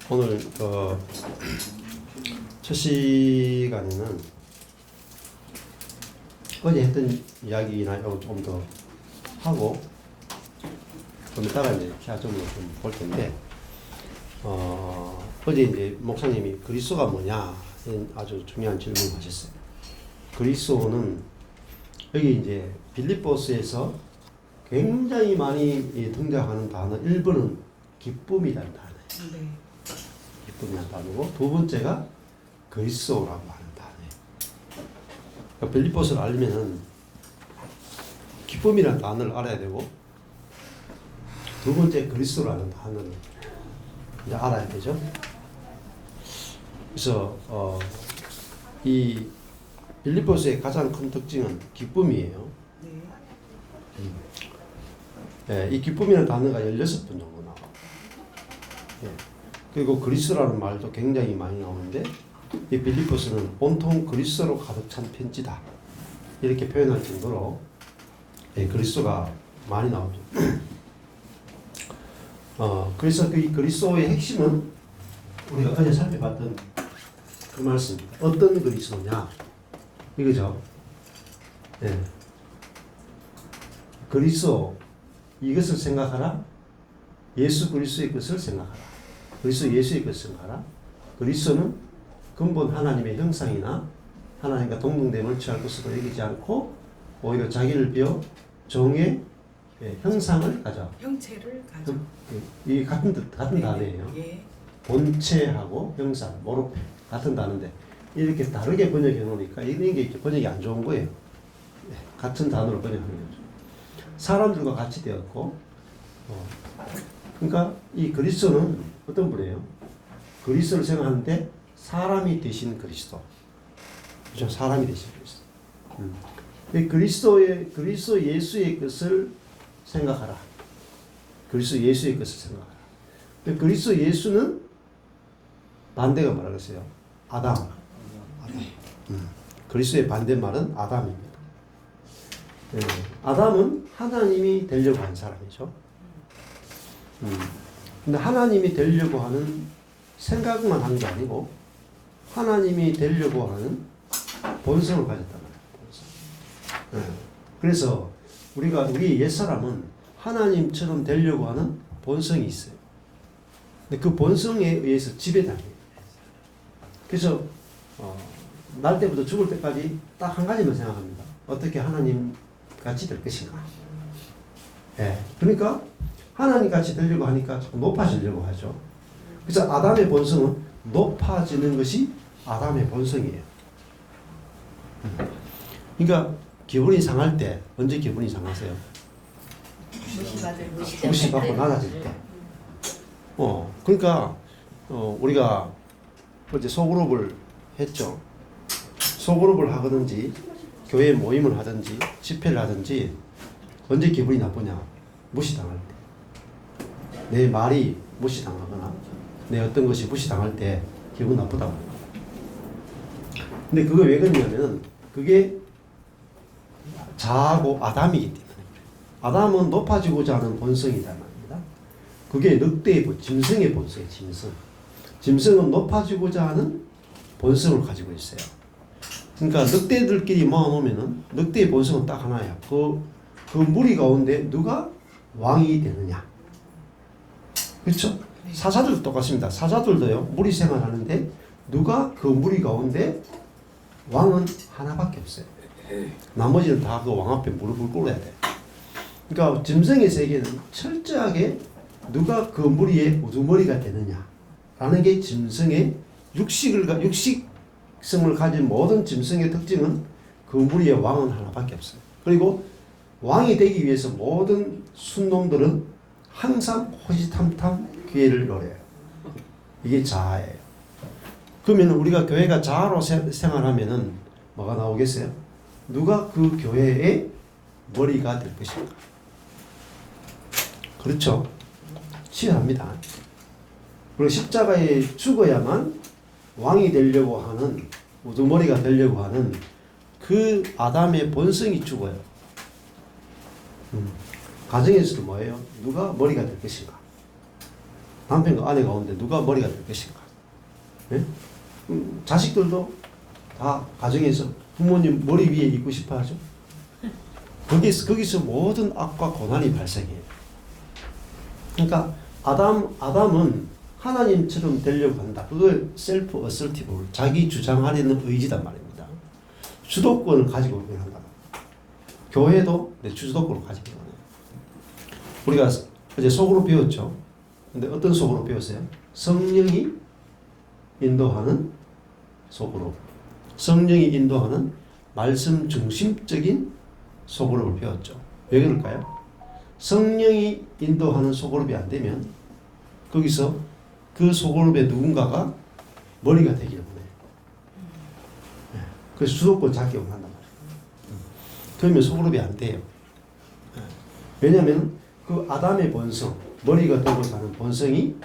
오늘 첫 시간에는 어제 했던 이야기나 좀 더 하고 좀 이따가 이제 sha점으로 좀 볼 텐데 어제 이제 목사님이 그리스도가 뭐냐 아주 중요한 질문을 하셨어요. 그리스도는 여기 이제 빌립보스에서 굉장히 많이 등장하는 단어 1번은 기쁨이라는 단어예요. 네. 기쁨이라는 단어고 두 번째가 그리스도라고 하는 단어예요. 그러니까 빌립보스를 알면은 기쁨이라는 단어를 알아야 되고 두 번째 그리스도라는 단어를 이제 알아야 되죠. 그래서 이 빌립보스의 가장 큰 특징은 기쁨이에요. 네. 이 기쁨이라는 단어가 16번 정도 나와요. 예. 그리고 그리스도라는 말도 굉장히 많이 나오는데 이 빌립보스는 온통 그리스도로 가득 찬 편지다. 이렇게 표현할 정도로 그리스도가 많이 나오죠. 그래서 이 그리스도의 핵심은 우리가 어제 살펴봤던 그 말씀. 어떤 그리스도냐? 이거죠. 예. 그리스도 이것을 생각하라. 예수 그리스도의 것을 생각하라. 그리스도 예수의 것을 생각하라. 그리스도는 근본 하나님의 형상이나 하나님과 동등됨을 취할 것으로 여기지 않고 오히려 자기를 비워 종의 형상을 가져. 형체를 가져. 이 같은 단어예요. 예. 본체하고 형상, 모로페 같은 단어인데 이렇게 다르게 번역해 놓으니까 이런 게 번역이 안 좋은 거예요. 같은 단어로 번역하는 거죠. 사람들과 같이 되었고, 그러니까 이 그리스도는 어떤 분이에요? 그리스도를 생각하는데 사람이 되신 그리스도, 그죠? 사람이 되신 그리스도. 이 그리스도 예수의 것을 생각하라. 그리스도 예수의 것을 생각하라. 그리스도 예수는 반대가 뭐라 그랬어요? 아담. 그리스도의 반대말은 아담입니다. 아담은 하나님이 되려고 한 사람이죠. 근데 하나님이 되려고 하는 생각만 한 게 아니고 하나님이 되려고 하는 본성을 가졌단 말이에요. 본성. 그래서 우리 옛사람은 하나님처럼 되려고 하는 본성이 있어요. 근데 그 본성에 의해서 지배당해요. 그래서 날 때부터 죽을 때까지 딱 한 가지만 생각합니다. 어떻게 하나님 같이 될 것인가. 예. 그러니까 하나님 같이 되려고 하니까 자꾸 높아지려고 하죠. 그래서 아담의 본성은 높아지는 것이 아담의 본성이에요. 그러니까 기분이 상할 때 언제 기분이 상하세요? 무시받고 낮아질 때. 그러니까 우리가 어제 소그룹을 했죠. 소그룹을 하든지 교회 모임을 하든지 집회를 하든지 언제 기분이 나쁘냐? 무시당할 때. 내 말이 무시당하거나 내 어떤 것이 무시당할 때 기분 나쁘다고 합니다. 근데 그거 왜 그러냐면 그게 자아고 아담이기 때문에 그래요. 아담은 높아지고자 하는 본성이란 말입니다. 그게 늑대의 짐승의 본성이에요. 짐승은 높아지고자 하는 본성을 가지고 있어요. 그러니까 늑대들끼리 모아놓으면은 늑대의 본성은 딱 하나예요. 그 무리 가운데 누가 왕이 되느냐. 그렇죠? 사자들도 똑같습니다. 사자들도요 무리 생활하는데 누가 그 무리 가운데 왕은 하나밖에 없어요. 나머지는 다 그 왕 앞에 무릎을 꿇어야 돼요. 그러니까 짐승의 세계는 철저하게 누가 그 무리의 우두머리가 되느냐라는 게 짐승의 육식성을 가진 모든 짐승의 특징은 그 무리의 왕은 하나밖에 없어요. 그리고 왕이 되기 위해서 모든 순놈들은 항상 호시탐탐 기회를 노려요. 이게 자아예요. 그러면 우리가 교회가 자아로 생활하면은 뭐가 나오겠어요? 누가 그 교회의 머리가 될 것인가? 그렇죠. 치열합니다. 그리고 십자가에 죽어야만 왕이 되려고 하는 우두머리가 되려고 하는 그 아담의 본성이 죽어요. 가정에서도 뭐예요? 누가 머리가 될 것인가? 남편과 아내 가운데 누가 머리가 될 것인가? 예? 자식들도 다 가정에서 부모님 머리 위에 있고 싶어 하죠. 거기서 모든 악과 고난이 발생해요. 그러니까 아담은 하나님처럼 되려고 한다. 그걸 셀프 어설티브, 자기 주장하려는 의지단 말입니다. 주도권을 가지고 한다. 교회도 내 주도권을 가지고 있는 거예요. 우리가 어제 속으로 배웠죠. 근데 어떤 속으로 배웠어요? 성령이 인도하는 속으로. 성령이 인도하는 말씀 중심적인 소그룹을 배웠죠. 왜 그럴까요? 성령이 인도하는 소그룹이 안 되면 거기서 그 소그룹의 누군가가 머리가 되기를 원해요. 그래서 주도권 작용을 한단 말이에요. 그러면 소그룹이 안 돼요. 왜냐하면 그 아담의 본성, 머리가 되고자 하는 본성이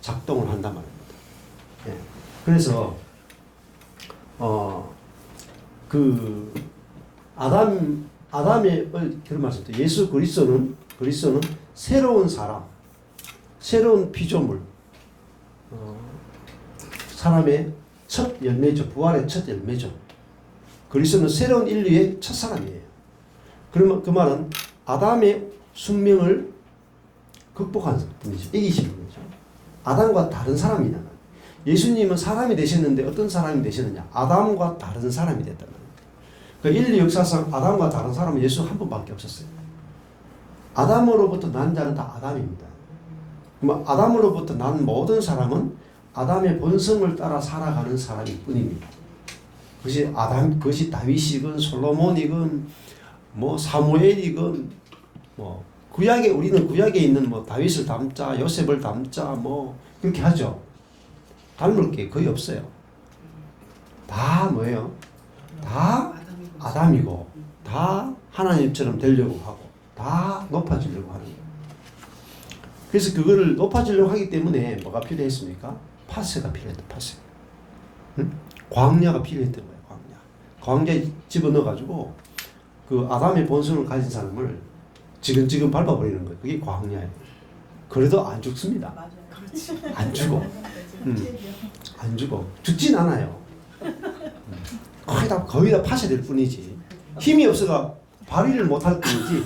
작동을 한단 말입니다. 그래서 그 아담의 그런 말씀도 예수 그리스도는 새로운 사람, 새로운 피조물, 사람의 첫 열매죠. 부활의 첫 열매죠. 그리스도는 새로운 인류의 첫 사람이에요. 그러면 그 말은 아담의 숙명을 극복한 분이죠. 이기신 분이죠. 아담과 다른 사람이다. 예수님은 사람이 되셨는데 어떤 사람이 되셨느냐? 아담과 다른 사람이 됐단 말이에요. 그 인류 역사상 아담과 다른 사람은 예수 한 번밖에 없었어요. 아담으로부터 난 자는 다 아담입니다. 그럼 아담으로부터 난 모든 사람은 아담의 본성을 따라 살아가는 사람일 뿐입니다. 그것이 다윗이건 솔로몬이건 뭐 사무엘이건 뭐 우리는 구약에 있는 뭐 다윗을 닮자, 요셉을 닮자 뭐 그렇게 하죠. 닮을 게 거의 없어요. 다 뭐예요? 다 아담이고 다 하나님처럼 되려고 하고 다 높아지려고 하는 거예요. 그래서 그거를 높아지려고 하기 때문에 뭐가 필요했습니까? 파세가 필요했다. 파세. 응? 광야가 필요했던 거예요. 광야에 집어넣어가지고 그 아담의 본성을 가진 사람을 지근지근 밟아버리는 거예요. 그게 광야예요. 그래도 안 죽습니다. 안 죽어. 안 죽어. 죽진 않아요. 거의 다 파쇄될 뿐이지. 힘이 없어가 발휘를 못할 뿐이지.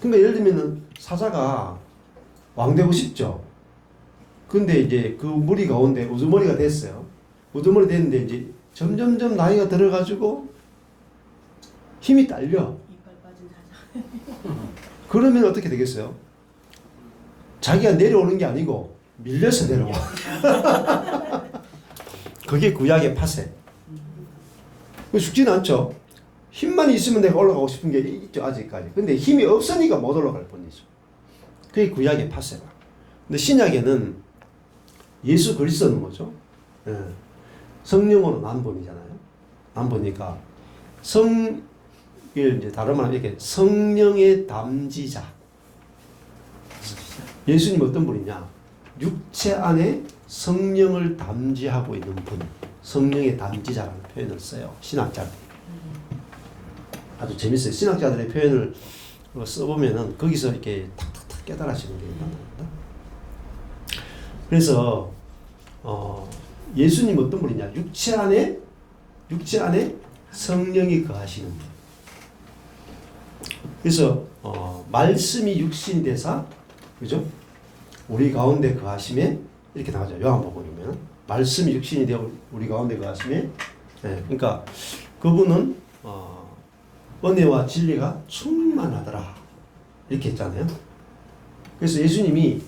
그러니까 예를 들면은 사자가 왕 되고 싶죠. 근데 이제 그 무리 가운데 우두머리가 됐어요. 우두머리 됐는데 이제 점점점 나이가 들어가지고 힘이 딸려. 그러면 어떻게 되겠어요? 자기가 내려오는 게 아니고 밀려서 내려와. 그게 구약의 파세. 죽지는 않죠. 힘만 있으면 내가 올라가고 싶은 게 있죠, 아직까지. 근데 힘이 없으니까 못 올라갈 뿐이죠. 그게 구약의 파세다. 근데 신약에는 예수 그리스도는 뭐죠? 성령으로 난 분이잖아요. 난 분이니까 이제 다른 말로 이렇게 성령의 담지자. 예수님 어떤 분이냐? 육체 안에 성령을 담지하고 있는 분. 성령의 담지자라는 표현을 써요. 신학자들. 아주 재밌어요. 신학자들의 표현을 써보면은 거기서 이렇게 탁탁탁 깨달아지는 게 나옵니다. 그래서 예수님 어떤 분이냐? 육체 안에 성령이 거하시는 분. 그래서 말씀이 육신 되사, 그죠? 우리 가운데 거하심에 이렇게 나오죠. 요한복음이면 말씀이 육신이 되어 우리 가운데 거하심에, 그러니까 그분은 은혜와 진리가 충만하더라 이렇게 했잖아요. 그래서 예수님이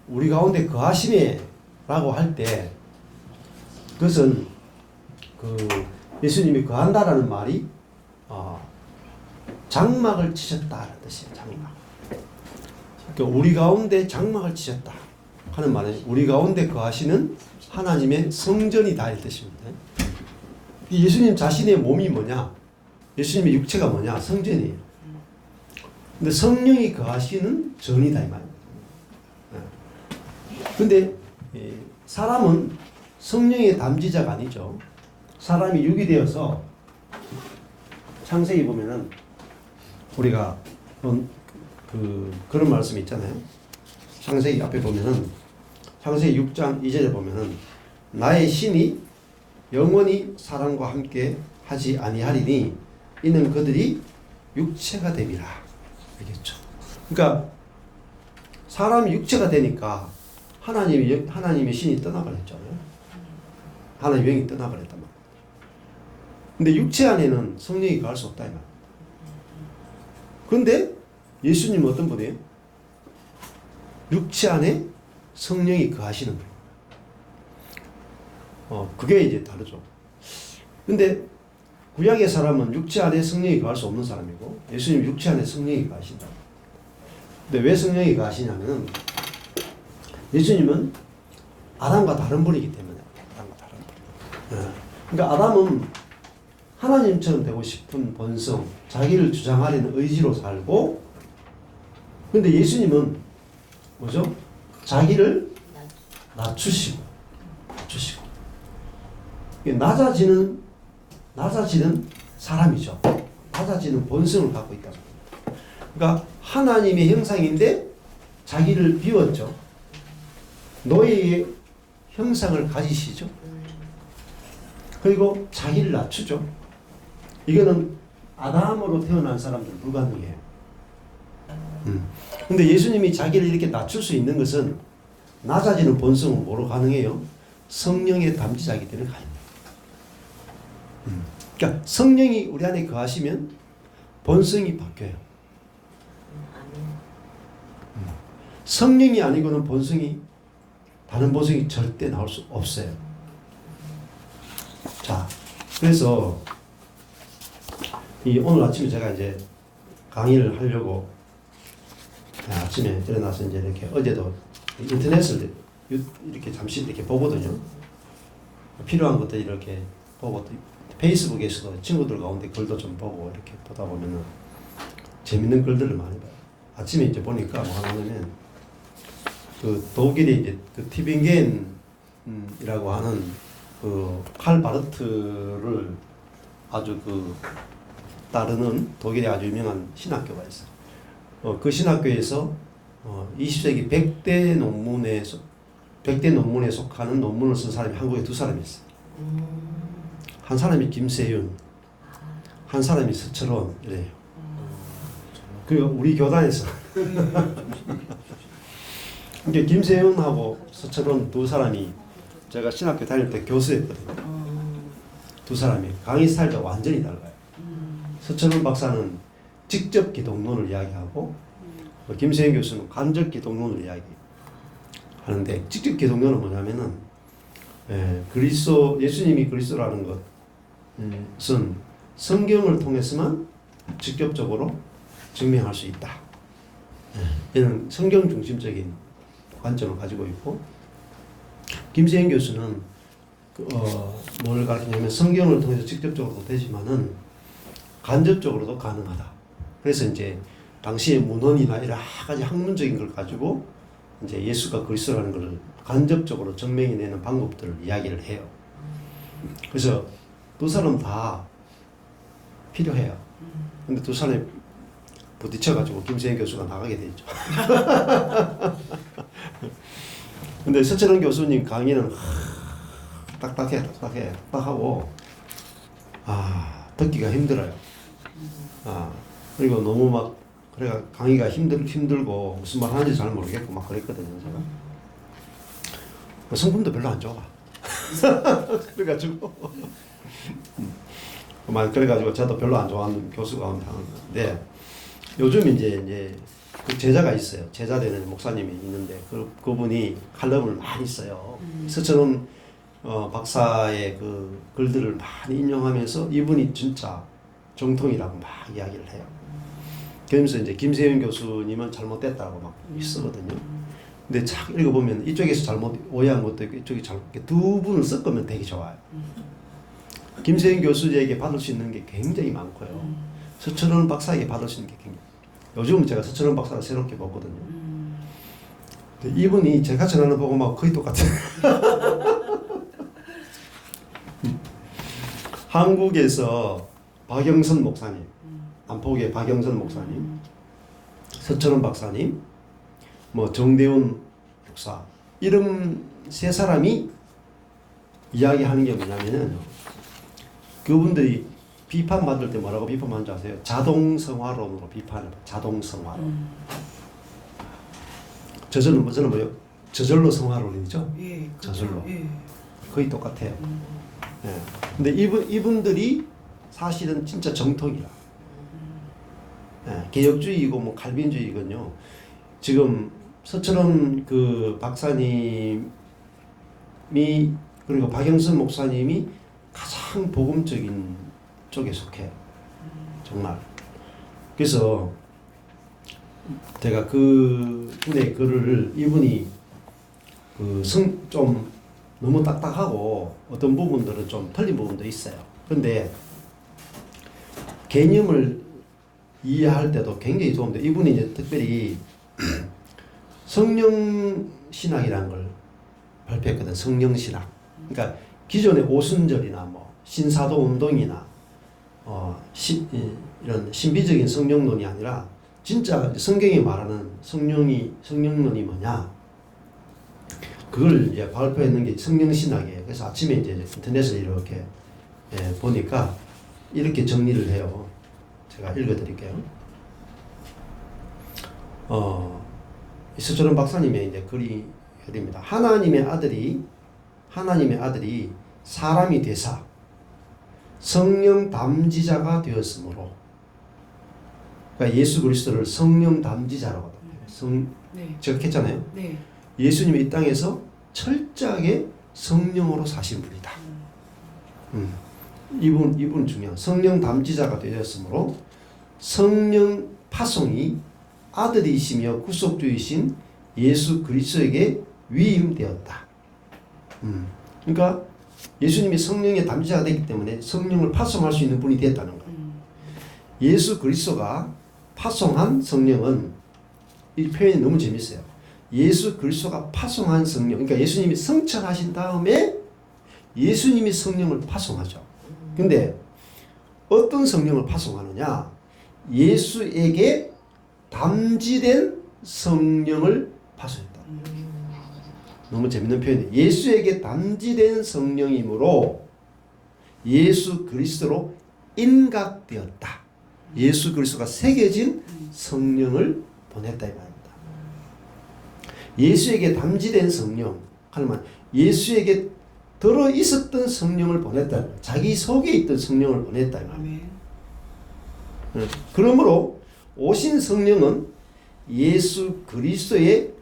우리 가운데 거하심에라고 할 때 그것은 예수님이 거한다라는 말이 장막을 치셨다라는 뜻이에요. 장막. 그러니까 우리 가운데 장막을 치셨다 하는 말은 우리 가운데 거하시는 하나님의 성전이다 이 뜻입니다. 예수님 자신의 몸이 뭐냐? 예수님의 육체가 뭐냐? 성전이에요. 근데 성령이 거하시는 전이다 이 말입니다. 근데 사람은 성령의 담지자가 아니죠. 사람이 육이 되어서 창세기 보면은 우리가 그런 말씀이 있잖아요. 창세기 앞에 보면은 창세기 6장 2절에 보면은 나의 신이 영원히 사람과 함께 하지 아니하리니 이는 그들이 육체가 됨이라. 알겠죠? 그러니까 사람이 육체가 되니까 하나님의 신이 떠나버렸잖아요. 하나님의 영이 떠나버렸단 말이에요. 근데 육체 안에는 성령이 거할 수 없다 이 말. 그런데 예수님은 어떤 분이에요? 육체 안에 성령이 거하시는 거예요. 그게 이제 다르죠. 근데 구약의 사람은 육체 안에 성령이 거할 수 없는 사람이고 예수님 육체 안에 성령이 거하신다. 근데 왜 성령이 거하시냐면은 예수님은 아담과 다른 분이기 때문에 아담과 다른 분. 그러니까 아담은 하나님처럼 되고 싶은 본성, 자기를 주장하려는 의지로 살고, 근데 예수님은 뭐죠? 자기를 낮추시고 낮아지는 사람이죠. 낮아지는 본성을 갖고 있다. 그러니까 하나님의 형상인데 자기를 비웠죠. 노예의 형상을 가지시죠. 그리고 자기를 낮추죠. 이거는 아담으로 태어난 사람들은 불가능해요. 근데 예수님이 자기를 이렇게 낮출 수 있는 것은 낮아지는 본성은 뭐로 가능해요? 성령의 담지자이기 때문에 가능해요. 그러니까 성령이 우리 안에 거하시면 본성이 바뀌어요. 성령이 아니고는 다른 본성이 절대 나올 수 없어요. 자, 그래서 오늘 아침에 제가 이제 강의를 하려고 아침에 일어나서 이제 이렇게 어제도 인터넷을 이렇게 잠시 이렇게 보거든요. 필요한 것들 이렇게 보고 페이스북에서도 친구들 가운데 글도 좀 보고 이렇게 보다 보면은 재밌는 글들을 많이 봐요. 아침에 이제 보니까 뭐 하냐면 그 독일의 이제 그 티빙겐이라고 하는 그 칼 바르트를 아주 따르는 독일의 아주 유명한 신학교가 있어요. 그 신학교에서 20세기 100대 논문에 속하는 논문을 쓴 사람이 한국에 두 사람이 있어요. 한 사람이 김세윤, 한 사람이 서철원 이래요. 그리고 우리 교단에서 이게 김세윤하고 서철원 두 사람이 제가 신학교 다닐 때 교수였거든요. 두 사람이 강의 스타일도 완전히 달라요. 서철원 박사는 직접 기독론을 이야기하고 김세윤 교수는 간접 기독론을 이야기하는데, 직접 기독론은 뭐냐면은 예수님이 그리스도라는 것은 성경을 통해서만 직접적으로 증명할 수 있다. 이런 성경 중심적인 관점을 가지고 있고, 김세윤 교수는 뭘 가르치냐면 성경을 통해서 직접적으로도 되지만은 간접적으로도 가능하다. 그래서 이제 당시의 문헌이나 여러 가지 학문적인 걸 가지고 이제 예수가 그리스도라는 걸 간접적으로 증명해내는 방법들을 이야기를 해요. 그래서 두 사람 다 필요해요. 근데 두 사람이 부딪혀가지고 김세현 교수가 나가게 되죠. 근데 서철원 교수님 강의는 딱딱하고 듣기가 힘들어요. 그리고 너무 막 그래가 강의가 힘들고 무슨 말 하는지 잘 모르겠고 막 그랬거든요. 제가 성품도 별로 안 좋아. 그래가지고 저도 별로 안 좋아하는 교수가 하는데, 요즘 이제 그 제자가 있어요. 제자 되는 목사님이 있는데 그분이 칼럼을 많이 써요. 서철원 박사의 그 글들을 많이 인용하면서 이분이 진짜 정통이라고 막 이야기를 해요. 그러면서 이제 김세윤 교수님은 잘못됐다고 막 쓰거든요. 근데 착 읽어보면 이쪽에서 잘못 오해한 것도 있고 이쪽이 두 분을 섞으면 되게 좋아요. 김세윤 교수에게 받을 수 있는 게 굉장히 많고요. 서철원 박사에게 받을 수 있는 게 굉장히, 요즘은 제가 서철원 박사를 새롭게 보거든요. 근데 이분이 제가 전하는 보고 막 거의 똑같아요. 한국에서 박영선 목사님, 남포의 박영선 목사님, 서철원 박사님, 뭐 정대훈 목사 이런 세 사람이 이야기하는 게 뭐냐면은 그분들이 비판받을 때 뭐라고 비판하는 줄 아세요? 자동성화론으로 비판을 해요. 자동성화론. 저절로 뭐예요? 저절로 성화론이죠? 예, 그렇죠. 저절로. 예. 거의 똑같아요. 예. 근데 이분들이 사실은 진짜 정통이라. 예. 개혁주의이고 뭐 칼빈주의군요. 지금 서철원 그 박사님이 그리고 박영선 목사님이 가장 복음적인 쪽에 속해요. 정말. 그래서 제가 그 분의 글을 이분이 그 좀 너무 딱딱하고 어떤 부분들은 좀 틀린 부분도 있어요. 근데 개념을 이해할 때도 굉장히 도움돼요. 이분이 이제 특별히 성령 신학이라는 걸 발표했거든. 성령 신학. 그러니까 기존의 오순절이나 뭐 신사도 운동이나 이런 신비적인 성령론이 아니라 진짜 성경이 말하는 성령론이 뭐냐? 그걸 이제 발표했는 게 성령 신학이에요. 그래서 아침에 이제 인터넷을 이렇게 보니까 이렇게 정리를 해요. 제가 읽어드릴게요. 이서철원 박사님의 이제 글이 됩니다. 하나님의 아들이 사람이 되사 성령 담지자가 되었으므로, 그러니까 예수 그리스도를 성령 담지자라고 합니다. 네. 제가 했잖아요. 네. 예수님이 이 땅에서 철저하게 성령으로 사신 분이다. 이분 중요한 성령 담지자가 되었으므로 성령 파송이 아들이시며 구속주이신 예수 그리스도에게 위임되었다. 그러니까 예수님이 성령의 담지자가 되기 때문에 성령을 파송할 수 있는 분이 됐다는 거예요. 예수 그리스도가 파송한 성령은, 이 표현이 너무 재밌어요. 예수 그리스도가 파송한 성령, 그러니까 예수님이 성천하신 다음에 예수님이 성령을 파송하죠. 근데 어떤 성령을 파송하느냐? 예수에게 담지된 성령을 파송했다. 너무 재밌는 표현이에요. 예수에게 담지된 성령이므로 예수 그리스도로 인각되었다. 예수 그리스도가 새겨진 성령을 보냈다 이 말입니다. 예수에게 담지된 성령, 하지만 예수에게 들어 있었던 성령을 보냈다. 자기 속에 있던 성령을 보냈다 이 말입니다. 그러므로 오신 성령은 예수 그리스도의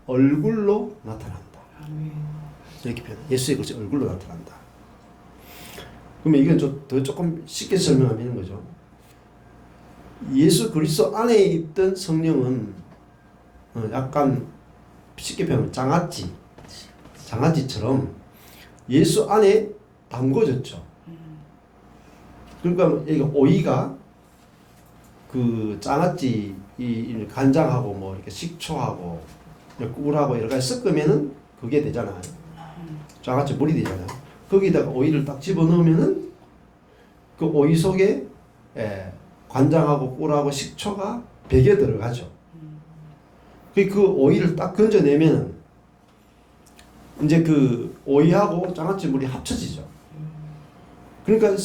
얼굴로 나타난다. 이렇게 표현. 예수의 그리스도 얼굴로 나타난다. 그러면 이건 조금 쉽게 설명하면 이런 거죠. 예수 그리스도 안에 있던 성령은 약간 쉽게 표현하면 장아찌처럼 예수 안에 담궈졌죠. 그러니까 여기 오이가 그 장아찌 이 간장하고 뭐 이렇게 식초하고 꿀하고 여러 가지 섞으면은 그게 되잖아요. 장아찌 물이 되잖아요. 거기다가 오이를 딱 집어넣으면은 그 오이 속에 간장하고 꿀하고 식초가 배겨 들어가죠. 그 오이를 딱 건져내면 이제 그 오이하고 장아찌 물이 합쳐지죠. 그러니까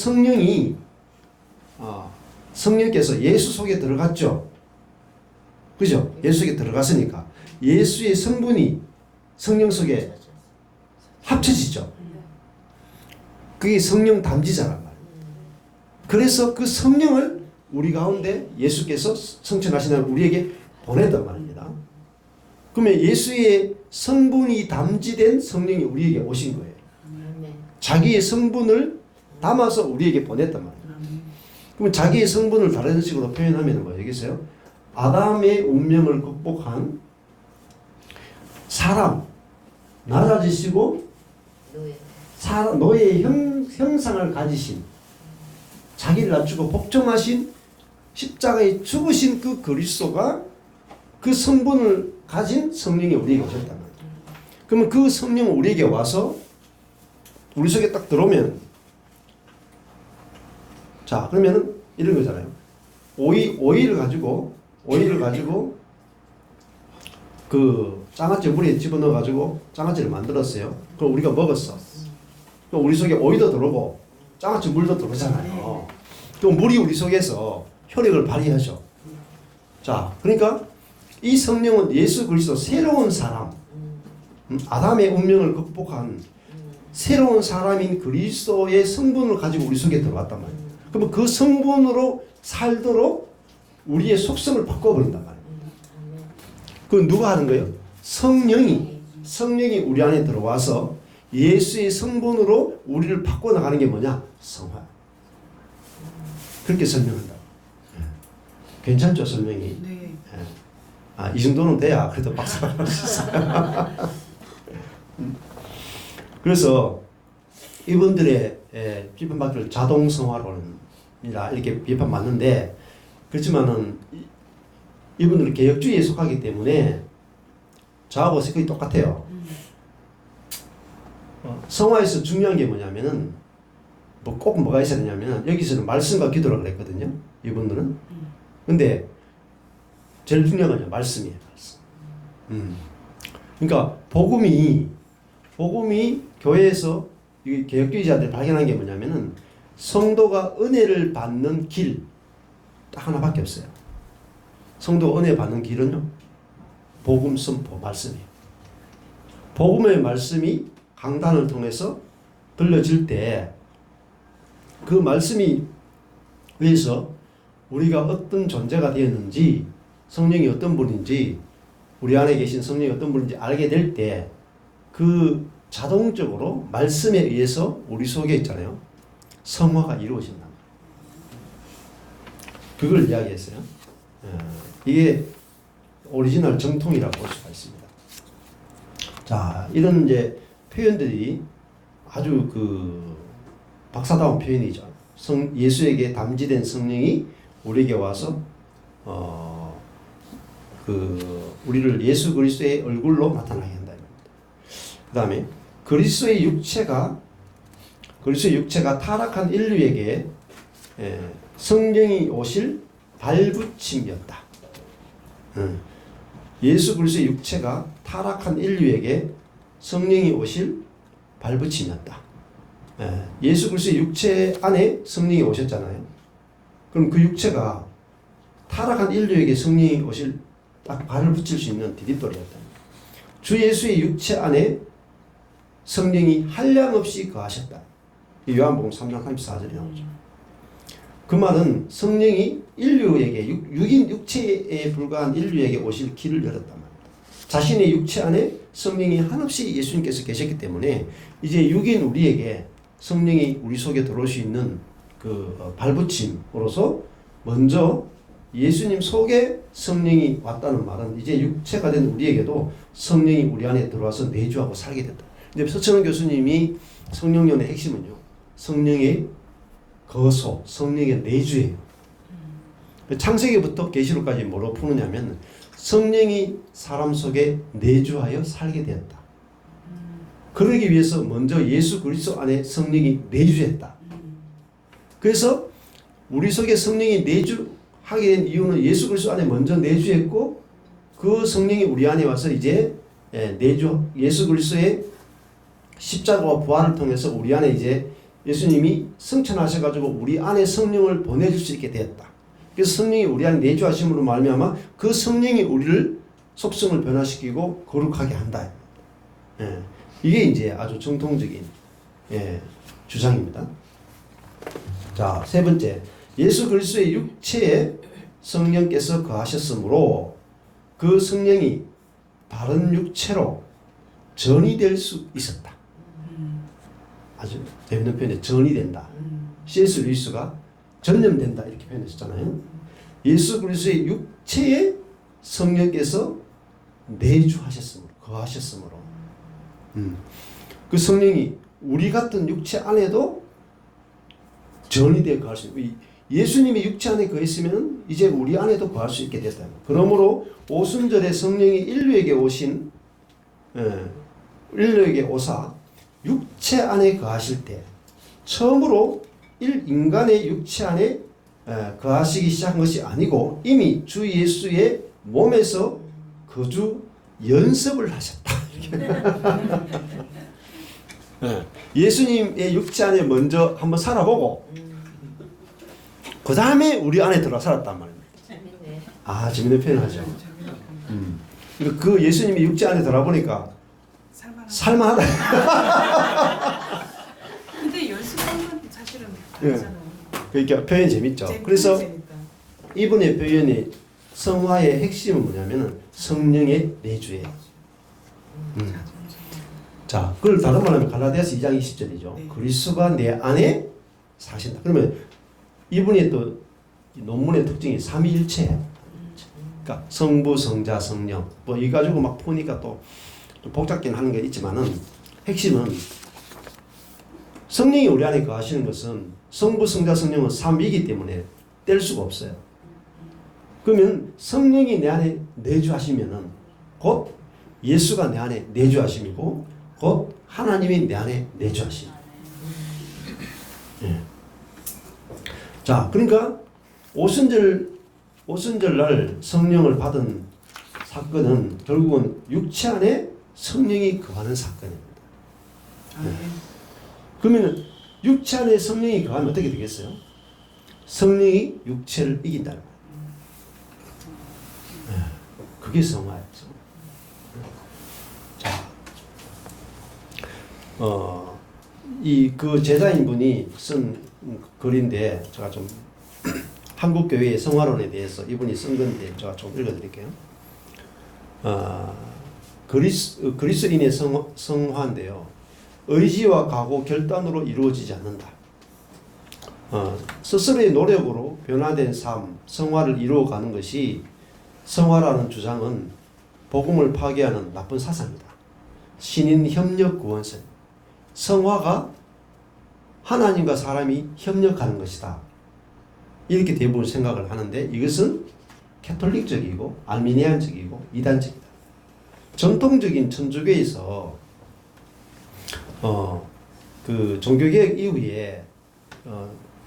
성령께서 예수 속에 들어갔죠. 그죠? 예수 속에 들어갔으니까 예수의 성분이 성령 속에 합쳐지죠. 그게 성령 담지자란 말이에요. 그래서 그 성령을 우리 가운데 예수께서 성천하시는 우리에게 보냈단 말입니다. 그러면 예수의 성분이 담지된 성령이 우리에게 오신 거예요. 자기의 성분을 담아서 우리에게 보냈단 말이에요. 그러면 자기의 성분을 다른 식으로 표현하면 뭐 여기서요? 아담의 운명을 극복한 사람, 낮아지시고 노예의 형상을 가지신, 자기를 낮추고 복종하신 십자가에 죽으신 그 그리스도가 그 성분을 가진 성령이 우리에게 오셨단 말이에요. 그러면 그 성령은 우리에게 와서 우리 속에 딱 들어오면, 자 그러면은 이런 거잖아요. 오이를 가지고 그 장아찌 물에 집어넣어 가지고 장아찌를 만들었어요. 그럼 우리가 먹었어. 그럼 우리 속에 오이도 들어오고 장아찌 물도 들어오잖아요. 그럼 물이 우리 속에서 효력을 발휘하죠. 자, 그러니까 이 성령은 예수 그리스도 새로운 사람, 아담의 운명을 극복한 새로운 사람인 그리스도의 성분을 가지고 우리 속에 들어왔단 말이에요. 그러면 그 성분으로 살도록 우리의 속성을 바꿔버린단 말이에요. 그건 누가 하는 거예요? 성령이 우리 안에 들어와서 예수의 성분으로 우리를 바꿔나가는 게 뭐냐? 성화. 그렇게 설명한다. 괜찮죠, 설명이? 네. 이 정도는 돼야 그래도 박사가 할 수 있어요. 그래서 이분들의 비판받기를 자동성화론이라 이렇게 비판받는데, 그렇지만은 이분들은 개혁주의에 속하기 때문에 저하고 생각이 똑같아요. 성화에서 중요한 게 뭐냐면은 꼭 뭐가 있어야 되냐면은 여기서는 말씀과 기도라고 그랬거든요. 이분들은. 근데 제일 중요한 건 말씀이에요. 말씀. 그러니까 복음이 교회에서 개혁주의자들 발견한 게 뭐냐면은 성도가 은혜를 받는 길 딱 하나밖에 없어요. 성도가 은혜 받는 길은요, 복음 선포 말씀이에요. 복음의 말씀이 강단을 통해서 들려질 때 그 말씀이 의해서 우리가 어떤 존재가 되었는지, 성령이 어떤 분인지, 우리 안에 계신 성령이 어떤 분인지 알게 될 때 그 자동적으로 말씀에 의해서 우리 속에 있잖아요, 성화가 이루어진다. 그걸 이야기했어요. 이게 오리지널 정통이라고 볼 수가 있습니다. 자, 이런 이제 표현들이 아주 그 박사다운 표현이죠. 예수에게 담지된 성령이 우리에게 와서 우리를 예수 그리스도의 얼굴로 나타나게 한다. 그 다음에 그리스도의 육체가 타락한 인류에게 성령이 오실 발붙임이었다. 예수 그리스도의 육체가 타락한 인류에게 성령이 오실 발붙임이었다. 예수 그리스도의 육체 안에 성령이 오셨잖아요. 그럼 그 육체가 타락한 인류에게 성령이 오실 딱 발을 붙일 수 있는 디딤돌이었다. 주 예수의 육체 안에 성령이 한량없이 거하셨다. 요한복음 3장 34절에 나오죠. 그 말은 성령이 인류에게 육인 육체에 불과한 인류에게 오실 길을 열었단 말입니다. 자신의 육체 안에 성령이 한없이 예수님께서 계셨기 때문에 이제 육인 우리에게 성령이 우리 속에 들어올 수 있는 그 발붙임으로서 먼저 예수님 속에 성령이 왔다는 말은 이제 육체가 된 우리에게도 성령이 우리 안에 들어와서 내주하고 살게 됐다. 이제 서천원 교수님이 성령론의 핵심은요, 성령의 거소, 성령의 내주예요. 창세기부터 계시록까지 뭐로 푸느냐면 성령이 사람 속에 내주하여 살게 되었다. 그러기 위해서 먼저 예수 그리스도 안에 성령이 내주했다. 그래서 우리 속에 성령이 내주하게 된 이유는 예수 그리스도 안에 먼저 내주했고, 그 성령이 우리 안에 와서 이제 예수 그리스도의 십자가와 부활을 통해서 우리 안에 이제 예수님이 승천하셔가지고 우리 안에 성령을 보내줄 수 있게 되었다. 그래서 성령이 우리 안에 내주하심으로 말미암아 그 성령이 우리를 속성을 변화시키고 거룩하게 한다. 이게 이제 아주 정통적인 주장입니다. 자, 세 번째, 예수 그리스도의 육체에 성령께서 거하셨으므로 그 성령이 다른 육체로 전이 될 수 있었다. 아주 재밌는 표현이 전이 된다. C.S. 루이스가 전염된다 이렇게 표현했잖아요. 예수 그리스도의 육체에 성령께서 내주하셨으므로, 거하셨으므로, 그 성령이 우리 같은 육체 안에도 전이 되어 거할 수 있고, 예수님이 육체 안에 거했으면 이제 우리 안에도 거할 수 있게 됐다. 그러므로 오순절에 성령이 인류에게 오사 육체 안에 거하실 때 처음으로 인간의 육체 안에 거하시기 시작한 것이 아니고 이미 주 예수의 몸에서 거주 연습을 하셨다. 예, 예수님의 육체 안에 먼저 한번 살아보고 그 다음에 우리 안에 들어와 살았단 말입니다. 아, 재밌는 표현하죠. 그 예수님이 육체 안에 들어와 보니까 살만하다. 근데 연습한 건 사실은 예. 다르잖아요. 그러니까 표현이 재밌죠. 그래서 이분의 표현이 성화의 핵심은 뭐냐면은 성령의 내주예요. 자, 그걸 다른 말로 하면 갈라디아서 2장 20절이죠. 네. 그리스도가 내 안에 사신다. 그러면 이분의 또 논문의 특징이 삼위일체예요. 그러니까 성부, 성자, 성령. 뭐 이 가지고 막 푸니까 또 좀 복잡긴 하는 게 있지만은 핵심은 성령이 우리 안에 거하시는 것은 성부, 성자, 성령은 삼위이기 때문에 뗄 수가 없어요. 그러면 성령이 내 안에 내주하시면은 곧 예수가 내 안에 내주하심이고 곧 하나님이 내 안에 내주하심. 예. 자, 그러니까 오순절 날 성령을 받은 사건은 결국은 육체 안에 성령이 거하는 사건입니다. 네. 그러면 육체 안에 성령이 거하면 어떻게 되겠어요? 성령이 육체를 이긴다는 거예요. 네. 그게 성화예요. 자, 그 제자인분이 쓴 글인데 제가 좀 한국교회의 성화론에 대해서 이분이 쓴 건데 제가 좀 읽어드릴게요. 그리스인의 성화인데요. 의지와 각오, 결단으로 이루어지지 않는다. 스스로의 노력으로 변화된 삶, 성화를 이루어가는 것이 성화라는 주장은 복음을 파괴하는 나쁜 사상이다. 신인 협력 구원선. 성화가 하나님과 사람이 협력하는 것이다. 이렇게 대부분 생각을 하는데 이것은 캐톨릭적이고 알미니안적이고 이단적이다. 전통적인 천주교에서 그 종교개혁 이후에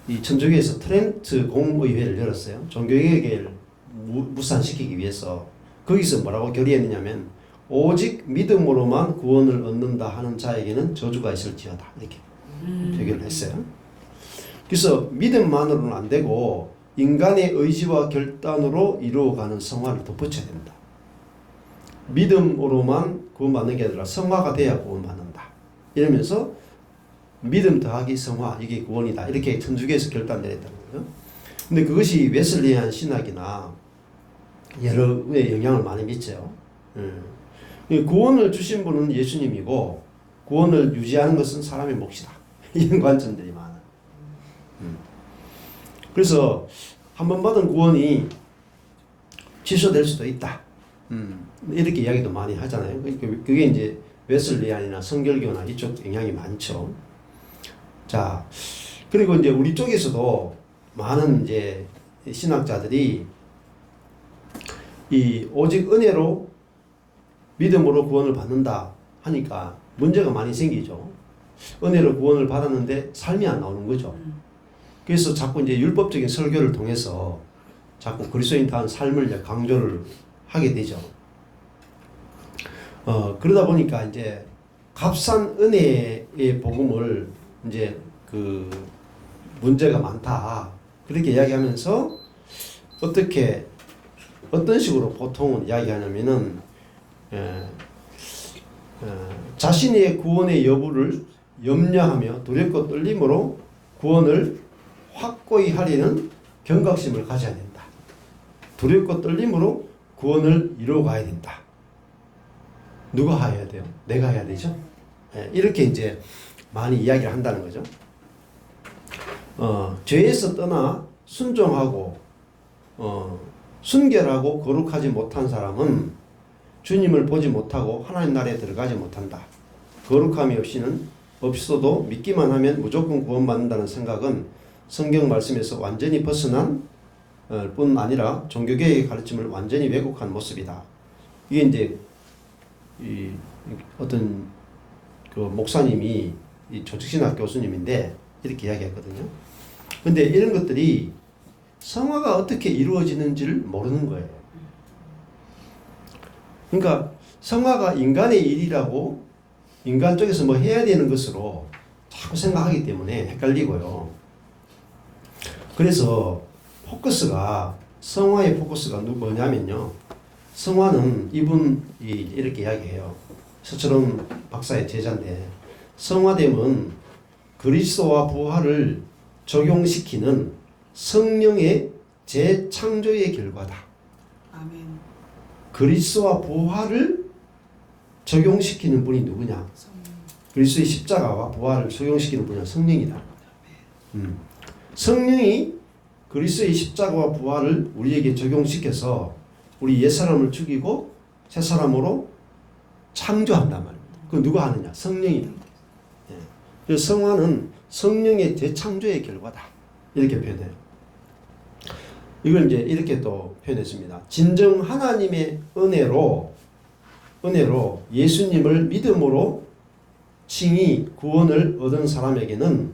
이 천주교에서 트렌트 공의회를 열었어요. 종교개혁을 무산시키기 위해서 거기서 뭐라고 결의했느냐면 오직 믿음으로만 구원을 얻는다 하는 자에게는 저주가 있을지어다 이렇게 표기를 했어요. 그래서 믿음만으로는 안 되고 인간의 의지와 결단으로 이루어가는 성화를 덧붙여야 된다. 믿음으로만 구원받는 게 아니라 성화가 돼야 구원받는다. 이러면서 믿음 더하기 성화 이게 구원이다. 이렇게 천주교에서 결단 내렸다는 거예요. 근데 그것이 웨슬리안 신학이나 여러의 영향을 많이 미쳐요. 구원을 주신 분은 예수님이고 구원을 유지하는 것은 사람의 몫이다. 이런 관점들이 많아요. 그래서 한 번 받은 구원이 취소될 수도 있다. 이렇게 이야기도 많이 하잖아요. 그게 이제 웨슬리안이나 성결교나 이쪽 영향이 많죠. 자, 그리고 이제 우리 쪽에서도 많은 이제 신학자들이 이 오직 은혜로 믿음으로 구원을 받는다 하니까 문제가 많이 생기죠. 은혜로 구원을 받았는데 삶이 안 나오는 거죠. 그래서 자꾸 이제 율법적인 설교를 통해서 자꾸 그리스도인다운 삶을 강조를 하게 되죠. 그러다 보니까 이제 값싼 은혜의 복음을 이제 그 문제가 많다 그렇게 이야기하면서 어떤 식으로 보통은 이야기하냐면은 자신의 구원의 여부를 염려하며 두렵고 떨림으로 구원을 확고히 하려는 경각심을 가져야 된다. 두렵고 떨림으로 구원을 이루어가야 된다. 누가 해야 돼요? 내가 해야 되죠? 이렇게 이제 많이 이야기를 한다는 거죠. 죄에서 떠나 순종하고 순결하고 거룩하지 못한 사람은 주님을 보지 못하고 하나님 나라에 들어가지 못한다. 거룩함이 없어도 믿기만 하면 무조건 구원받는다는 생각은 성경 말씀에서 완전히 벗어난 뿐 아니라 종교개혁의 가르침을 완전히 왜곡한 모습이다. 이게 이제 어떤 그 목사님이 이 조직신학 교수님인데 이렇게 이야기했거든요. 근데 이런 것들이 성화가 어떻게 이루어지는지를 모르는 거예요. 그러니까 성화가 인간의 일이라고 인간 쪽에서 뭐 해야 되는 것으로 자꾸 생각하기 때문에 헷갈리고요. 그래서 성화의 포커스가 뭐냐면요. 성화는 이분이 이렇게 이야기해요. 서철원 박사의 제자인데, 성화됨은 그리스도와 부활을 적용시키는 성령의 재창조의 결과다. 아멘. 그리스도와 부활을 적용시키는 분이 누구냐? 그리스도의 십자가와 부활을 적용시키는 분이 성령이다. 성령이 그리스도의 십자가와 부활을 우리에게 적용시켜서 우리 옛사람을 죽이고 새사람으로 창조한단 말입니다. 그건 누가 하느냐? 성령이다. 그래서 성화는 성령의 재창조의 결과다. 이렇게 표현해요. 이걸 이제 이렇게 또 표현했습니다. 진정 하나님의 은혜로 예수님을 믿음으로 칭의 구원을 얻은 사람에게는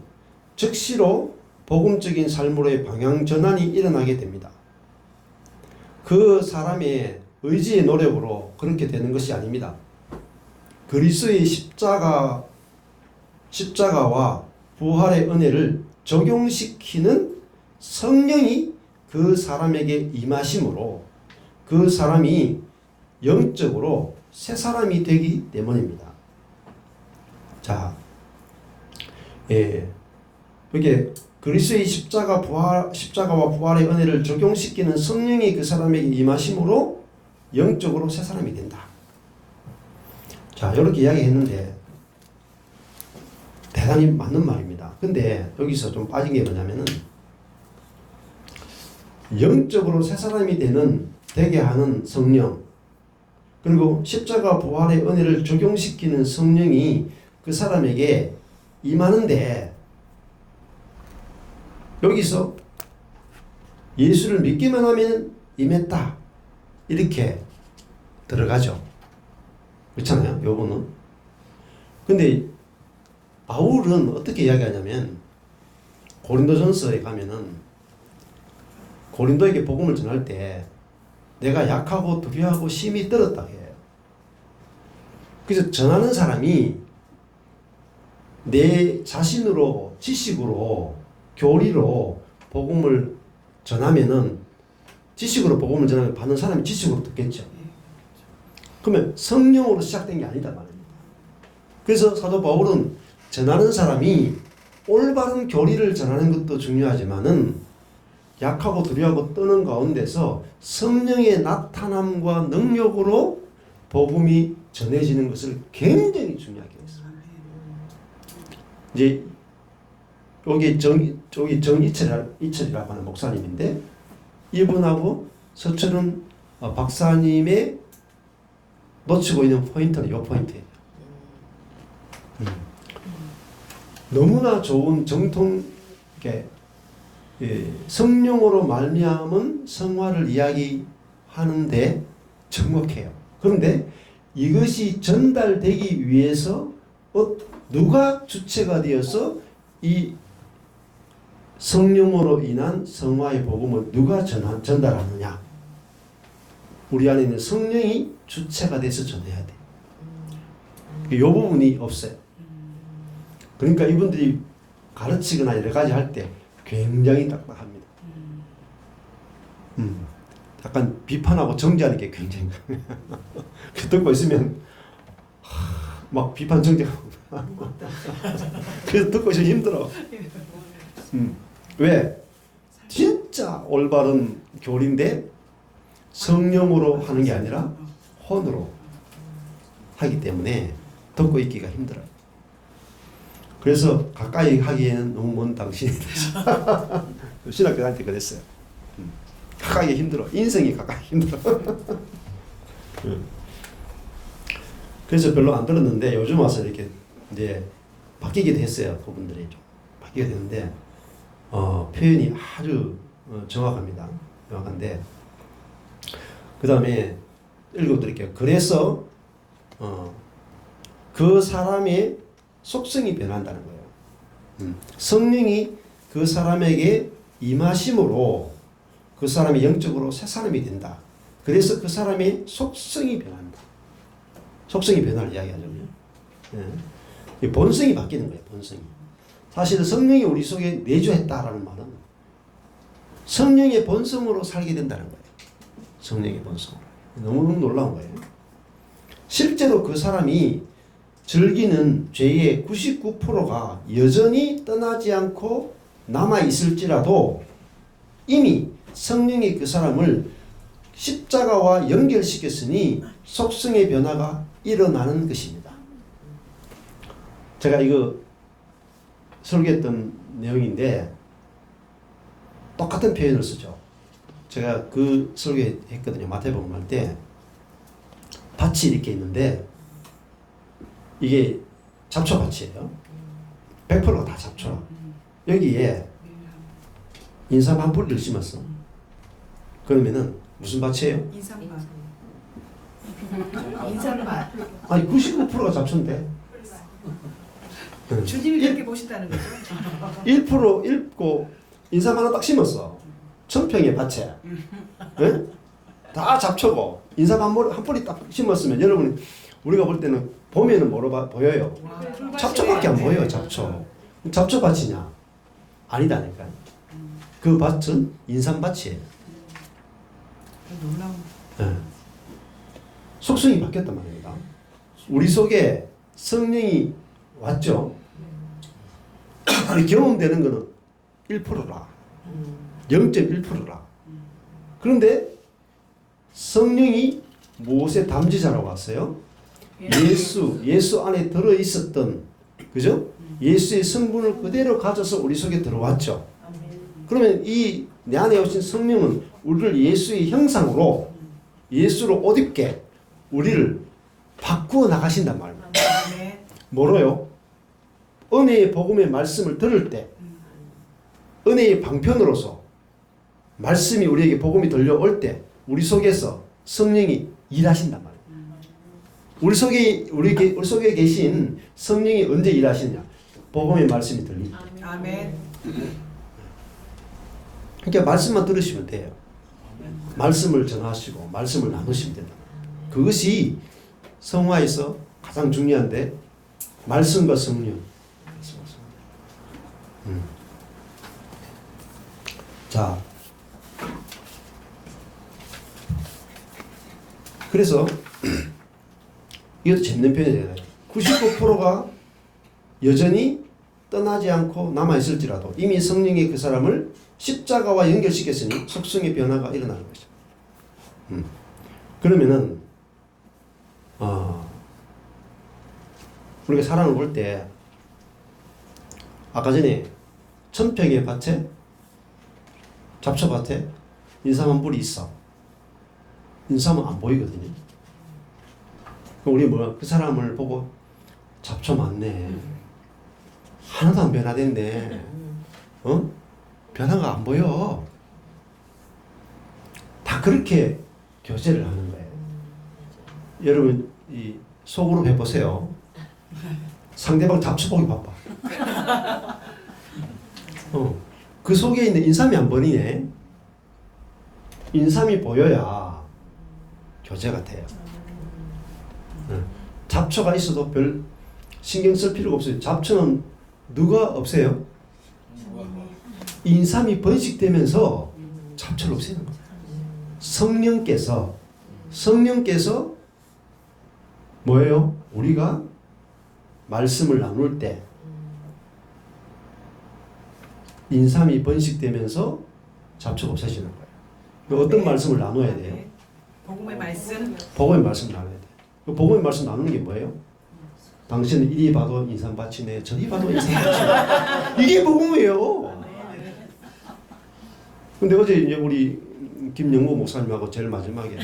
즉시로 복음적인 삶으로의 방향 전환이 일어나게 됩니다. 그 사람의 의지의 노력으로 그렇게 되는 것이 아닙니다. 그리스도의 십자가와 부활의 은혜를 적용시키는 성령이 그 사람에게 임하심으로 그 사람이 영적으로 새 사람이 되기 때문입니다. 자, 이게 그리스도의 십자가와 부활의 은혜를 적용시키는 성령이 그 사람에게 임하심으로 영적으로 새 사람이 된다. 자, 이렇게 이야기했는데 대단히 맞는 말입니다. 근데 여기서 좀 빠진 게 뭐냐면은 영적으로 새 사람이 되게 하는 성령, 그리고 십자가 부활의 은혜를 적용시키는 성령이 그 사람에게 임하는데, 여기서 예수를 믿기만 하면 임했다 이렇게 들어가죠. 그렇잖아요, 요거는. 근데 바울은 어떻게 이야기하냐면, 고린도전서에 가면은 고린도에게 복음을 전할 때 내가 약하고 두려워하고 심히 떨었다 해요. 그래서 전하는 사람이 내 자신으로 지식으로 교리로 복음을 전하면은, 지식으로 복음을 전하면 받는 사람이 지식으로 듣겠죠. 그러면 성령으로 시작된 게 아니다 말입니다. 그래서 사도 바울은 전하는 사람이 올바른 교리를 전하는 것도 중요하지만은 약하고 두려워하고 떠는 가운데서 성령의 나타남과 능력으로 복음이 전해지는 것을 굉장히 중요하게 했어요. 이제 여기 정이철이라고 하는 목사님인데, 이분하고 서철은 박사님의 놓치고 있는 포인트는 이 포인트예요. 너무나 좋은 정통, 성령으로 말미암은 성화를 이야기하는데 정확해요. 그런데 이것이 전달되기 위해서 누가 주체가 되어서 이 성령으로 인한 성화의 복음을 누가 전달하느냐? 우리 안에 있는 성령이 주체가 돼서 전해야 돼. 이 부분이 없어요. 그러니까 이분들이 가르치거나 여러 가지 할 때 굉장히 딱딱합니다. 약간 비판하고 정죄하는 게 굉장히 듣고 있으면 막 비판 정죄하고 그래서 듣고 있으면 힘들어. 왜? 진짜 올바른 교리인데 성령으로 하는 게 아니라 혼으로 하기 때문에 듣고 있기가 힘들어요. 그래서 가까이 하기에는 너무 먼 당신이 되죠. 신학교한테 그랬어요. 가까이 힘들어. 인생이 가까이 힘들어. 그래서 별로 안 들었는데 요즘 와서 이렇게 이제 바뀌게 됐어요. 그분들이 좀 바뀌게 됐는데 표현이 아주 정확합니다. 정확한데 그 다음에 읽어드릴게요. 그래서 그 사람의 속성이 변한다는 거예요. 성령이 그 사람에게 임하심으로 그 사람이 영적으로 새 사람이 된다. 그래서 그 사람의 속성이 변한다. 속성의 변화를 이야기하죠. 예. 이 본성이 바뀌는 거예요. 본성이. 사실은 성령이 우리 속에 내주했다라는 말은 성령의 본성으로 살게 된다는 거예요. 성령의 본성으로. 너무너무 놀라운 거예요. 실제로 그 사람이 즐기는 죄의 99%가 여전히 떠나지 않고 남아있을지라도 이미 성령이 그 사람을 십자가와 연결시켰으니 속성의 변화가 일어나는 것입니다. 제가 이거 설계했던 내용인데 똑같은 표현을 쓰죠. 제가 그 설계했거든요. 마태복음 할 때 밭이 이렇게 있는데 이게 잡초밭이에요. 100%가 다 잡초라. 여기에 인삼 한 뿌리를 심었어. 그러면은 무슨 밭이에요? 인삼밭. 인삼밭. 아니 99%가 잡초인데. 주님이 그렇게 보신다는 거죠? 1% 읽고 인삼 하나 딱 심었어. 1000평의 밭에. 네? 다 잡초고 인삼 한 뿌리 딱 심었으면 여러분 우리가 볼 때는 보면은 뭐로 보여요? 잡초밖에 안 보여요. 잡초. 잡초밭이냐? 아니다니까. 그 밭은 인삼밭이에요. 놀라운. 네. 속성이 바뀌었단 말입니다. 우리 속에 성령이 왔죠. 경험되는 거는 1%라. 0.1%라. 그런데 성령이 무엇의 담지자라고 왔어요? 예수 안에 들어 있었던, 그죠? 예수의 성분을 그대로 가져서 우리 속에 들어왔죠. 그러면 이 내 안에 오신 성령은 우리를 예수의 형상으로 예수로 옷 입게 우리를 바꾸어 나가신단 말입니다. 뭐로요? 은혜의 복음의 말씀을 들을 때 은혜의 방편으로서 말씀이 우리에게 복음이 들려올 때 우리 속에서 성령이 일하신단 말이에요. 우리 속에 계신 성령이 언제 일하시느냐? 복음의 말씀이 들리죠. 아멘. 그러니까 말씀만 들으시면 돼요. 말씀을 전하시고 말씀을 나누시면 된다. 그것이 성화에서 가장 중요한데 말씀과 성령. 자, 그래서 이것도 재밌는 표현이잖아요. 99%가 여전히 떠나지 않고 남아있을지라도 이미 성령이 그 사람을 십자가와 연결시켰으니 속성의 변화가 일어나는 거죠. 그러면은 우리가 사람을 볼 때 아까 전에 1000평의 밭에 잡초밭에 인삼 한 뿌리 있어. 인삼은 안 보이거든요. 그럼 우리 그 사람을 보고 잡초 많네. 하나도 안 변화됐네. 변화가 안 보여. 다 그렇게 교제를 하는 거예요. 여러분 이 속으로 해보세요. 상대방 잡초 보기 바빠. 그 속에 있는 인삼이 안 보이네. 인삼이 보여야 교제가 돼요. 잡초가 있어도 별 신경 쓸 필요가 없어요. 잡초는 누가 없애요? 인삼이 번식되면서 잡초를 없애는 거예요. 성령께서 뭐예요? 우리가 말씀을 나눌 때 인삼이 번식되면서 잡초가 없어지는 거예요. 어떤 말씀을 나눠야 돼요? 복음의 말씀. 복음의 말씀을 나눠야 돼요. 그 복음의 말씀 나누는 게 뭐예요? 당신은 이리 봐도 인삼밭이네, 저리 봐도 인삼밭이네. 이게 복음이에요. 근데 어제 이제 우리 김영모 목사님하고 제일 마지막에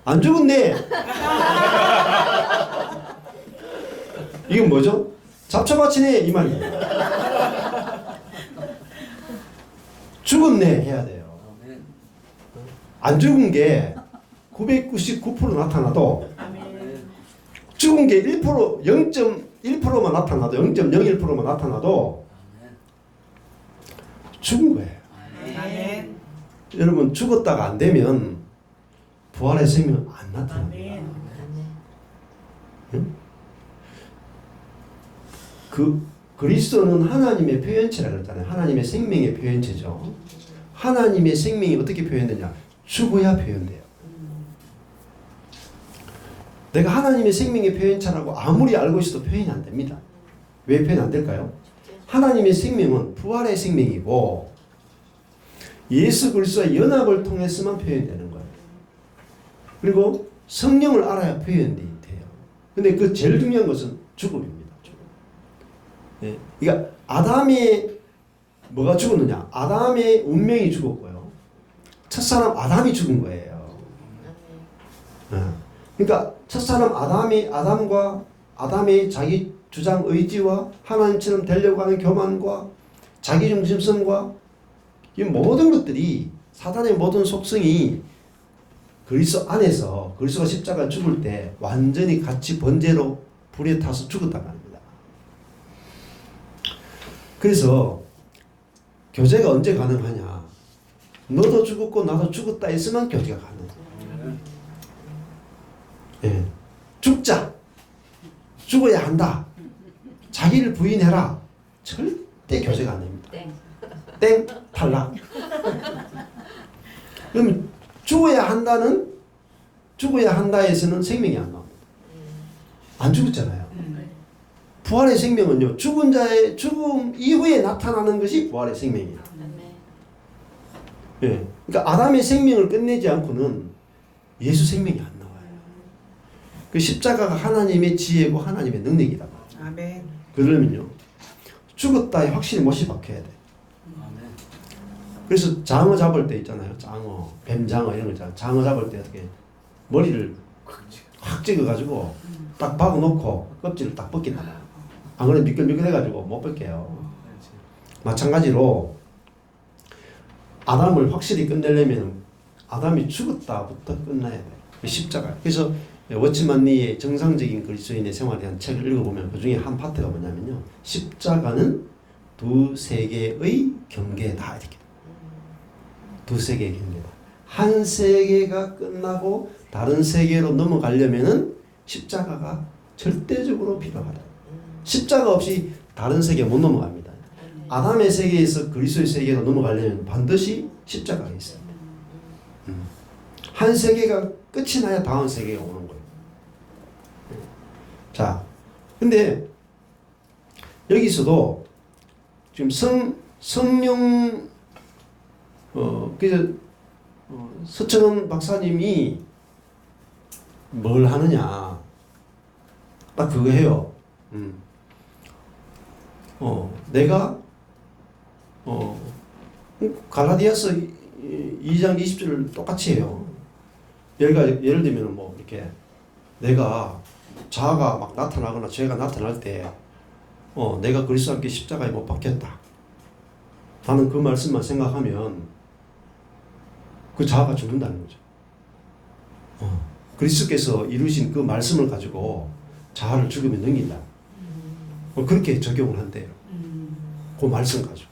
안 죽었네. 이게 뭐죠? 잡초밭이네 이 말이에요. 죽었네 해야 돼요. 안 죽은 게 999% 나타나도 죽은 게 1%, 0.1%만 나타나도 0.01%만 나타나도 죽은 거예요. 아멘. 여러분 죽었다가 안 되면 부활의 생명 안 나타납니다. 응? 그리스도는 하나님의 표현체라 그랬잖아요. 하나님의 생명의 표현체죠. 하나님의 생명이 어떻게 표현되냐? 죽어야 표현돼요. 내가 하나님의 생명의 표현체라고 아무리 알고 있어도 표현이 안 됩니다. 왜 표현 안 될까요? 하나님의 생명은 부활의 생명이고 예수 그리스도의 연합을 통해서만 표현되는 거예요. 그리고 성령을 알아야 표현이 돼요. 근데 그 제일 중요한 것은 죽음입니다. 죽음. 예. 그러니까 아담의 뭐가 죽었느냐? 아담의 운명이 죽었고요. 첫사람 아담이 죽은 거예요. 그러니까 첫사람 아담과 아담의 자기 주장 의지와 하나님처럼 되려고 하는 교만과 자기중심성과 이 모든 것들이 사단의 모든 속성이 그리스도 안에서 그리스도가 십자가 죽을 때 완전히 같이 번제로 불에 타서 죽었단 말입니다. 그래서 교제가 언제 가능하냐? 너도 죽었고 나도 죽었다 했으면 교제가 가능해요. 예. 죽자. 죽어야 한다. 자기를 부인해라. 절대 교제가 안 됩니다. 땡. 탈락. 그럼 죽어야 한다에서는 생명이 안 나옵니다. 안 죽었잖아요. 부활의 생명은요, 죽은 자의 죽음 이후에 나타나는 것이 부활의 생명이에요. 예. 그러니까 아담의 생명을 끝내지 않고는 예수 생명이 안 나와요. 그 십자가가 하나님의 지혜고 하나님의 능력이다. 아멘. 그러면요, 죽었다에 확실히 못이 박혀야 돼. 그래서 장어 잡을 때 있잖아요. 장어, 뱀장어 이런 거 있잖아요. 장어 잡을 때 어떻게 머리를 확 찍어가지고 딱 박아놓고 껍질을 딱 벗긴다. 안 그러면 미끌미끌해가지고 못 벗겨요. 마찬가지로 아담을 확실히 끝내려면 아담이 죽었다부터 끝나야 돼요. 십자가. 그래서 워치만 리의 정상적인 그리스도인의 생활에 대한 책을 읽어보면 그 중에 한 파트가 뭐냐면요. 십자가는 두 세계의 경계다. 이렇게. 두 세계의 경계다. 한 세계가 끝나고 다른 세계로 넘어가려면은 십자가가 절대적으로 필요하다. 십자가 없이 다른 세계 못 넘어갑니다. 아담의 세계에서 그리스도의 세계로 넘어가려면 반드시 십자가가 있어요. 한 세계가 끝이 나야 다음 세계가 오는 거예요. 자, 근데 여기서도 지금 성령 그래서 서천원 박사님이 뭘 하느냐 딱 그거 해요. 내가 갈라디아서 2장 20절을 똑같이 해요. 예를 들면 뭐 이렇게 내가 자아가 막 나타나거나 죄가 나타날 때 내가 그리스도와 함께 십자가에 못 박혔다. 나는 그 말씀만 생각하면 그 자아가 죽는다는 거죠. 그리스도께서 이루신 그 말씀을 가지고 자아를 죽음에 넘긴다. 그렇게 적용을 한대요. 그 말씀 가지고.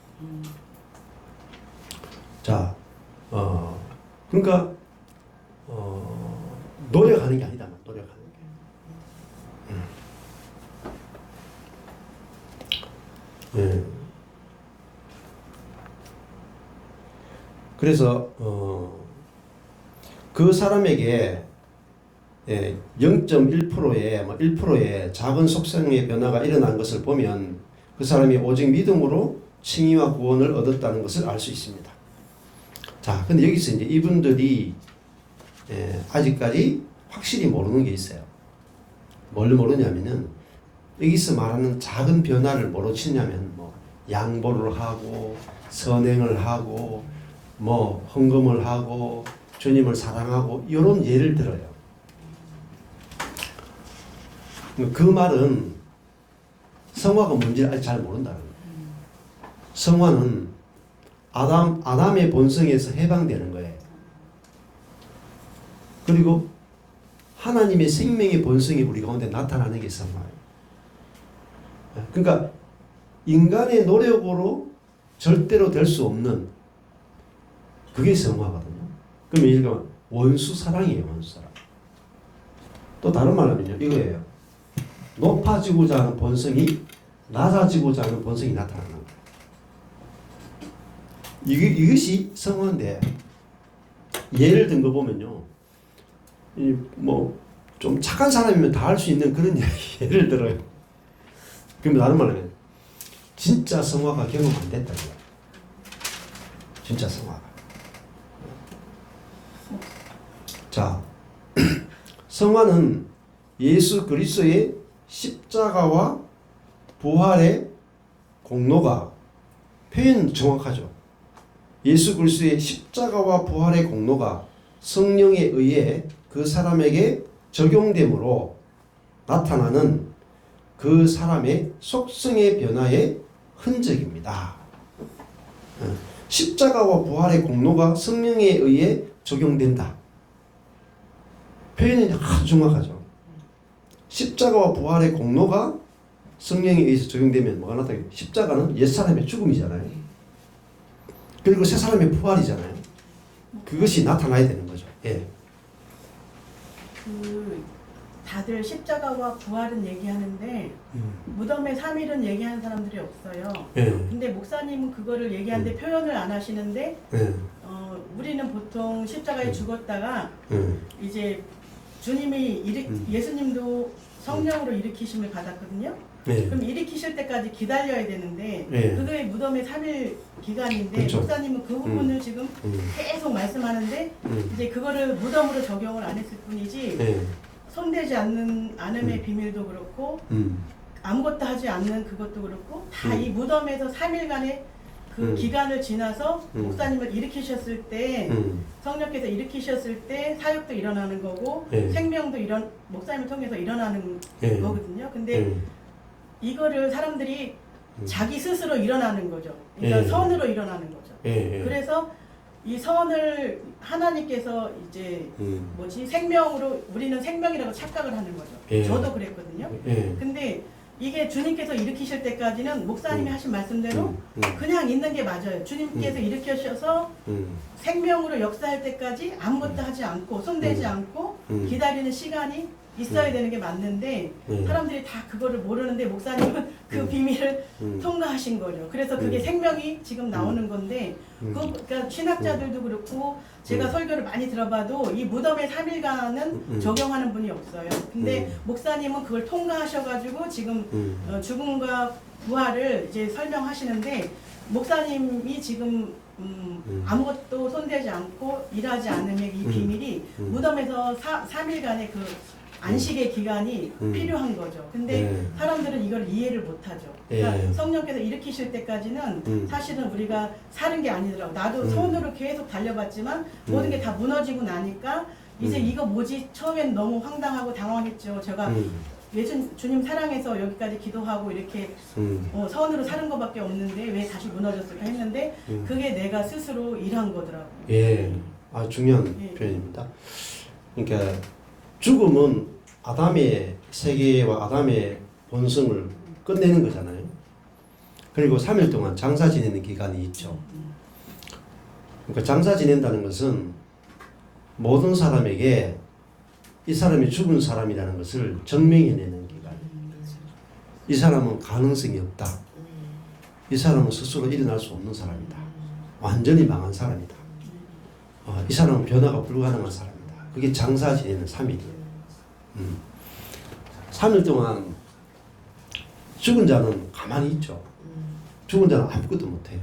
자, 그러니까 노력하는 게 아니다. 노력하는 게. 네. 그래서 그 사람에게 0.1%의 1%의 작은 속성의 변화가 일어난 것을 보면 그 사람이 오직 믿음으로 칭의와 구원을 얻었다는 것을 알 수 있습니다. 자, 근데 여기서 이제 이분들이 아직까지 확실히 모르는 게 있어요. 뭘 모르냐면은 여기서 말하는 작은 변화를 뭐로 치냐면 뭐 양보를 하고 선행을 하고 뭐 헌금을 하고 주님을 사랑하고 이런 예를 들어요. 그 말은 성화가 뭔지 아직 잘 모른다는 거예요. 성화는 아담의 본성에서 해방되는 거예요. 그리고 하나님의 생명의 본성이 우리 가운데 나타나는 게 성화예요. 그러니까 인간의 노력으로 절대로 될 수 없는 그게 성화거든요. 그러면 예를 들면 원수 사랑이에요. 원수 사랑. 또 다른 말 하면요. 이거예요. 높아지고자 하는 본성이 낮아지고자 하는 본성이 나타나는 거예요. 이것이 성화인데 예를 든 거 보면요. 뭐 좀 착한 사람이면 다 할 수 있는 그런 예를 들어요. 그러면 다른 말로 진짜 성화가 경험 안 됐다고요. 진짜 성화가. 자, 성화는 예수 그리스도의 십자가와 부활의 공로가 표현 정확하죠. 예수 그리스도의 십자가와 부활의 공로가 성령에 의해 그 사람에게 적용됨으로 나타나는 그 사람의 속성의 변화의 흔적입니다. 십자가와 부활의 공로가 성령에 의해 적용된다. 표현이 아주 정확하죠. 십자가와 부활의 공로가 성령에 의해서 적용되면 뭐가 나타나요? 십자가는 옛사람의 죽음이잖아요. 그리고 새사람의 부활이잖아요. 그것이 나타나야 되는 거죠. 예. 다들 십자가와 부활은 얘기하는데 무덤의 3일은 얘기하는 사람들이 없어요. 예. 근데 목사님은 그거를 얘기하는데 표현을 안 하시는데 예. 우리는 보통 십자가에 죽었다가 예. 이제 주님이 예수님도 성령으로 일으키심을 받았거든요. 예. 그럼 일으키실 때까지 기다려야 되는데 예. 그게 무덤의 3일 기간인데 그렇죠. 목사님은 그 부분을 지금 계속 말씀하는데 이제 그거를 무덤으로 적용을 안 했을 뿐이지 예. 손대지 않음의 비밀도 그렇고 아무것도 하지 않는 그것도 그렇고 다 이 무덤에서 3일간의 그 기간을 지나서 목사님을 일으키셨을 때 성령께서 일으키셨을 때 사역도 일어나는 거고 예. 생명도 목사님을 통해서 일어나는 예. 거거든요. 근데 이거를 사람들이 자기 스스로 일어나는 거죠. 그러니까 예. 선으로 일어나는 거죠. 예. 그래서 이 선을 하나님께서 이제 생명으로 우리는 생명이라고 착각을 하는 거죠. 예. 저도 그랬거든요. 예. 근데 이게 주님께서 일으키실 때까지는 목사님이 하신 말씀대로 그냥 있는 게 맞아요. 주님께서 일으키셔서 생명으로 역사할 때까지 아무것도 하지 않고 손대지 않고 기다리는 시간이 있어야 되는 게 맞는데 사람들이 다 그거를 모르는데 목사님은 그 비밀을 통과하신 거죠. 그래서 그게 생명이 지금 나오는 건데 그러니까 신학자들도 그렇고 제가 설교를 많이 들어봐도 이 무덤의 3일간은 적용하는 분이 없어요. 근데 목사님은 그걸 통과하셔가지고 지금 죽음과 부활을 이제 설명하시는데 목사님이 지금 아무것도 손대지 않고 일하지 않음의 이 비밀이 무덤에서 3일간의 그 안식의 기간이 필요한 거죠. 근데 사람들은 이걸 이해를 못하죠. 그러니까 성령께서 일으키실 때까지는 사실은 우리가 사는 게 아니더라고. 나도 손으로 계속 달려봤지만 모든 게 다 무너지고 나니까 이제 이거 뭐지? 처음엔 너무 황당하고 당황했죠. 제가 주님 사랑해서 여기까지 기도하고 이렇게 선으로 사는 것밖에 없는데 왜 다시 무너졌을까 했는데 그게 내가 스스로 일한 거더라고요. 예. 아, 중요한 표현입니다. 그러니까 죽음은 아담의 세계와 아담의 본성을 끝내는 거잖아요. 그리고 3일 동안 장사 지내는 기간이 있죠. 그러니까 장사 지낸다는 것은 모든 사람에게 이 사람이 죽은 사람이라는 것을 증명해내는 기간입니다. 이 사람은 가능성이 없다. 이 사람은 스스로 일어날 수 없는 사람이다. 완전히 망한 사람이다. 이 사람은 변화가 불가능한 사람이다. 그게 장사 지내는 3일이에요. 3일 동안 죽은 자는 가만히 있죠. 죽은 자는 아무것도 못해요.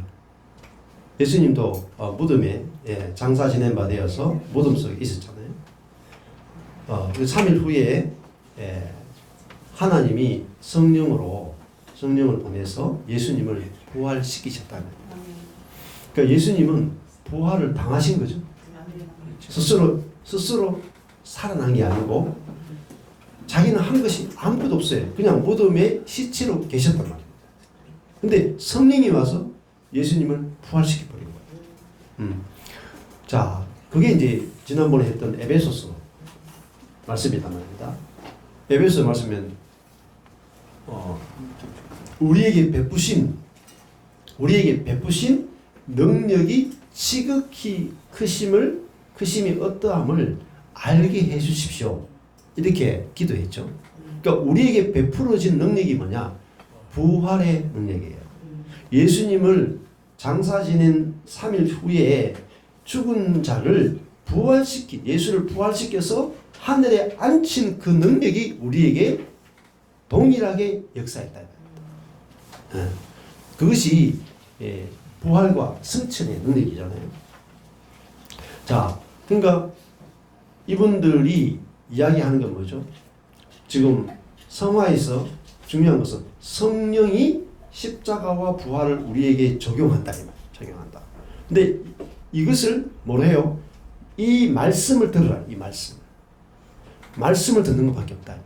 예수님도 무덤에 장사 지낸 바 되어서 무덤 속에 있었잖아요. 3일 후에 하나님이 성령을 보내서 예수님을 부활시키셨다는 거예요. 그러니까 예수님은 부활을 당하신 거죠. 스스로 살아난 게 아니고 자기는 한 것이 아무것도 없어요. 그냥 무덤에 시체로 계셨단 말입니다. 근데 성령이 와서 예수님을 부활시켜버린 거예요. 자, 그게 이제 지난번에 했던 에베소서 말씀이란 말입니다. 에베소 말씀은 우리에게 베푸신 능력이 지극히 크심이 어떠함을 알게 해 주십시오. 이렇게 기도했죠. 그러니까 우리에게 베풀어진 능력이 뭐냐? 부활의 능력이에요. 예수님을 장사 지낸 3일 후에 죽은 자를 예수를 부활시켜서 하늘에 앉힌 그 능력이 우리에게 동일하게 역사했다. 그것이 부활과 승천의 능력이잖아요. 자, 그러니까 이분들이 이야기하는 건 뭐죠? 지금 성화에서 중요한 것은 성령이 십자가와 부활을 우리에게 적용한다. 적용한다. 근데 이것을 뭐로 해요? 이 말씀을 들으라. 이 말씀을 듣는 것밖에 없다.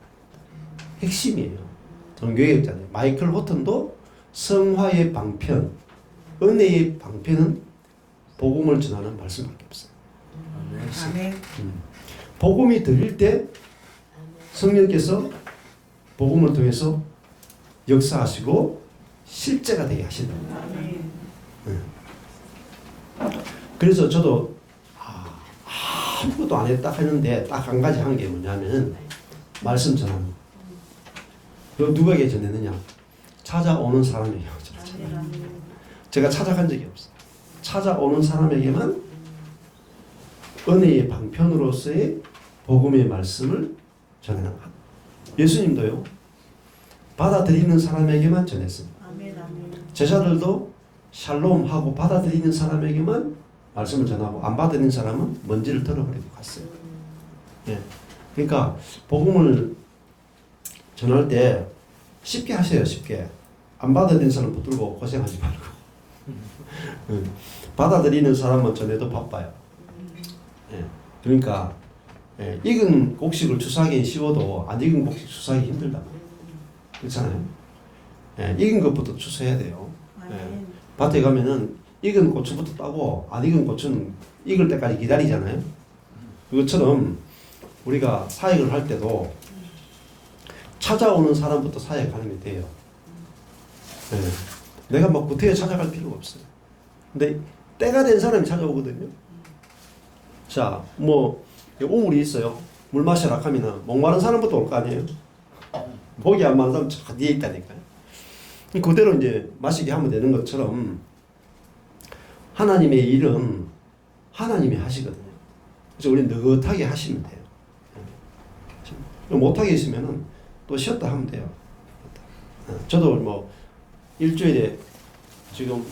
핵심이에요. 종교개혁자들 마이클 호튼도 성화의 방편, 은혜의 방편은 복음을 전하는 말씀밖에 없어요. 아멘. 복음이 들릴 때 성령께서 복음을 통해서 역사하시고 실제가 되게 하신다. 그래서 저도 아무것도 안 했다 했는데 딱 한 가지 한 게 뭐냐면 말씀 전하는 거. 그거 누구에게 전했느냐? 찾아오는 사람에게 전했죠. 제가 찾아간 적이 없어요. 찾아오는 사람에게만 은혜의 방편으로서의 복음의 말씀을 전하는 것. 예수님도요. 받아들이는 사람에게만 전했습니다. 제자들도 샬롬하고 받아들이는 사람에게만 말씀을 전하고 안 받아들이는 사람은 먼지를 털어버리고 갔어요. 예. 그러니까 복음을 전할 때 쉽게 하세요. 쉽게. 안 받아들이는 사람 붙들고 고생하지 말고. 받아들이는 사람은 전해도 바빠요. 예. 그러니까 익은 곡식을 추수하기 쉬워도 안 익은 곡식 추수하기 힘들다. 그렇잖아요. 익은 것부터 추수해야 돼요. 밭에 가면은 익은 고추부터 따고 안 익은 고추는 익을 때까지 기다리잖아요. 그것처럼 우리가 사역을 할 때도 찾아오는 사람부터 사역하는 게 돼요. 내가 막 구태여 찾아갈 필요가 없어요. 근데 때가 된 사람이 찾아오거든요. 자, 뭐 우물이 있어요. 물 마시라 하면은 목마른 사람부터 올 거 아니에요. 목이 안 마른 사람 저 뒤에 있다니까요. 그대로 이제 마시게 하면 되는 것처럼 하나님의 일은 하나님이 하시거든요. 그래서 우리는 느긋하게 하시면 돼요. 못하게 있으면은 또 쉬었다 하면 돼요. 저도 뭐 일주일에 지금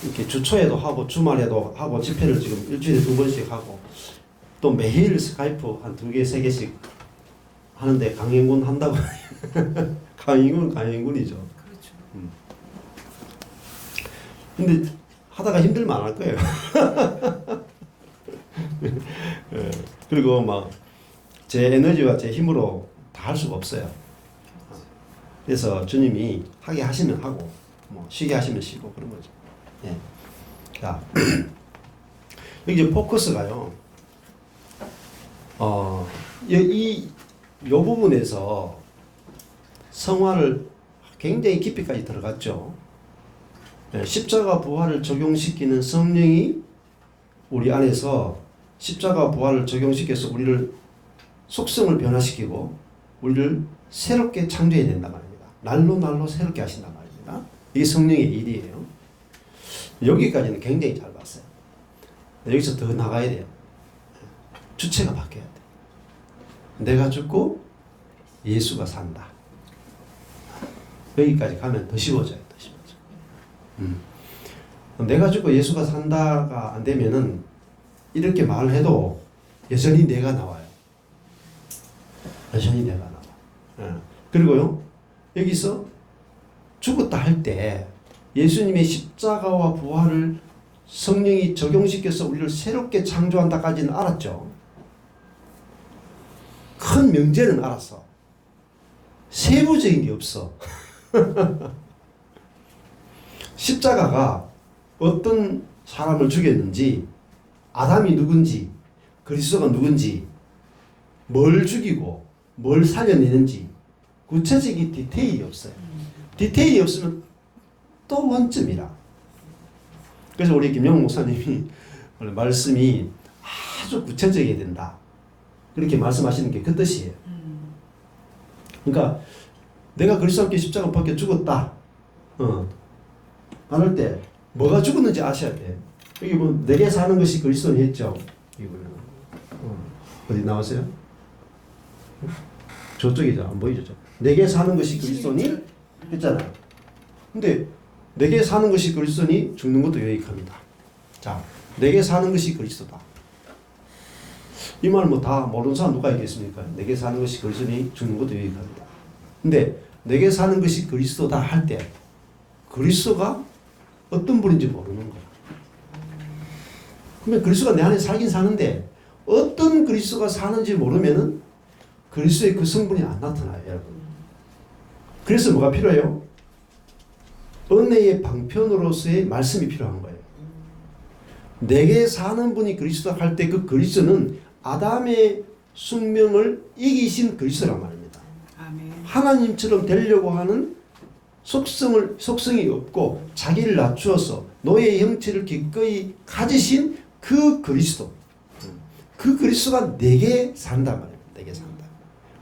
이렇게 주초에도 하고 주말에도 하고 집회를 지금 일주일에 2번씩 하고 또 매일 스카이프 한 2개, 3개씩 하는데 강행군 한다고 강행군이죠. 그렇죠. 근데 하다가 힘들면 안 할 거예요. 그리고 막 제 에너지와 제 힘으로 다 할 수가 없어요. 그래서 주님이 하게 하시면 하고 뭐 쉬게 하시면 쉬고 그런 거죠. 예. 자, 여기 이제 포커스가요. 이 부분에서 성화를 굉장히 깊이까지 들어갔죠. 십자가 부활을 적용시키는 성령이 우리 안에서 십자가 부활을 적용시켜서 우리를 속성을 변화시키고 우리를 새롭게 창조해야 된단 말입니다. 날로 새롭게 하신단 말입니다. 이게 성령의 일이에요. 여기까지는 굉장히 잘 봤어요. 여기서 더 나가야 돼요. 주체가 바뀌어야 돼. 내가 죽고 예수가 산다. 여기까지 가면 더 쉬워져요. 더 쉬워져. 내가 죽고 예수가 산다가 안 되면은 이렇게 말을 해도 여전히 내가 나와요. 여전히 내가 나와. 그리고요, 여기서 죽었다 할 때 예수님의 십자가와 부활을 성령이 적용시켜서 우리를 새롭게 창조한다까지는 알았죠. 큰 명제는 알았어. 세부적인 게 없어. 십자가가 어떤 사람을 죽였는지, 아담이 누군지, 그리스도가 누군지, 뭘 죽이고 뭘 살려내는지 구체적인 디테일이 없어요. 디테일이 없으면 또 원점이라. 그래서 우리 김영웅 목사님이 말씀이 아주 구체적이어야 된다. 그렇게 말씀하시는 게 그 뜻이에요. 그러니까 내가 그리스도와 함께 십자가 못 박혀 죽었다. 안 할 때 뭐가 죽었는지 아셔야 돼. 여기 뭐 내게 사는 것이 그리스도니 했죠. 이거요. 어디 나왔어요? 저쪽이죠. 안 보이죠? 내게 사는 것이 그리스도니 했잖아요. 근데 내게 사는 것이 그리스도니 죽는 것도 유익합니다. 자, 내게 사는 것이 그리스도다. 이 말 뭐 다 모르는 사람 누가 있겠습니까? 내게 사는 것이 그리스도니 죽는 것도 유익합니다. 근데 내게 사는 것이 그리스도다 할 때 그리스도가 어떤 분인지 모르는 거야. 그러면 그리스도가 내 안에 살긴 사는데 어떤 그리스도가 사는지 모르면은 그리스도의 그 성분이 안 나타나요, 여러분. 그래서 뭐가 필요해요? 은혜의 방편으로서의 말씀이 필요한 거예요. 내게 사는 분이 그리스도 할 때 그 그리스도는 아담의 숙명을 이기신 그리스도란 말입니다. 아멘. 하나님처럼 되려고 하는 속성이 없고 자기를 낮추어서 노예의 형체를 기꺼이 가지신 그 그리스도. 그 그리스도가 내게 산단 말이에요. 내게 산다.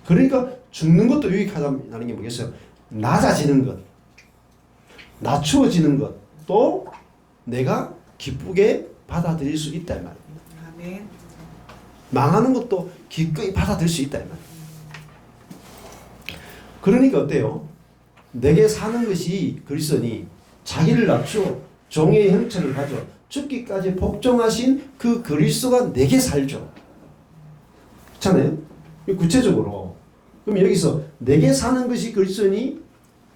그러니까 죽는 것도 유익하다는 게 뭐겠어요? 낮아지는 것, 낮추어지는 것, 또 내가 기쁘게 받아들일 수 있다 이 말입니다. 아멘. 망하는 것도 기꺼이 받아들일 수 있다 이 말입니다. 그러니까 어때요? 내게 사는 것이 그리스도니 자기를 낮추어 종의 형체를 가져 죽기까지 복종하신 그 그리스도가 내게 살죠. 그렇잖아요? 구체적으로 그럼 여기서 내게 사는 것이 그리스도니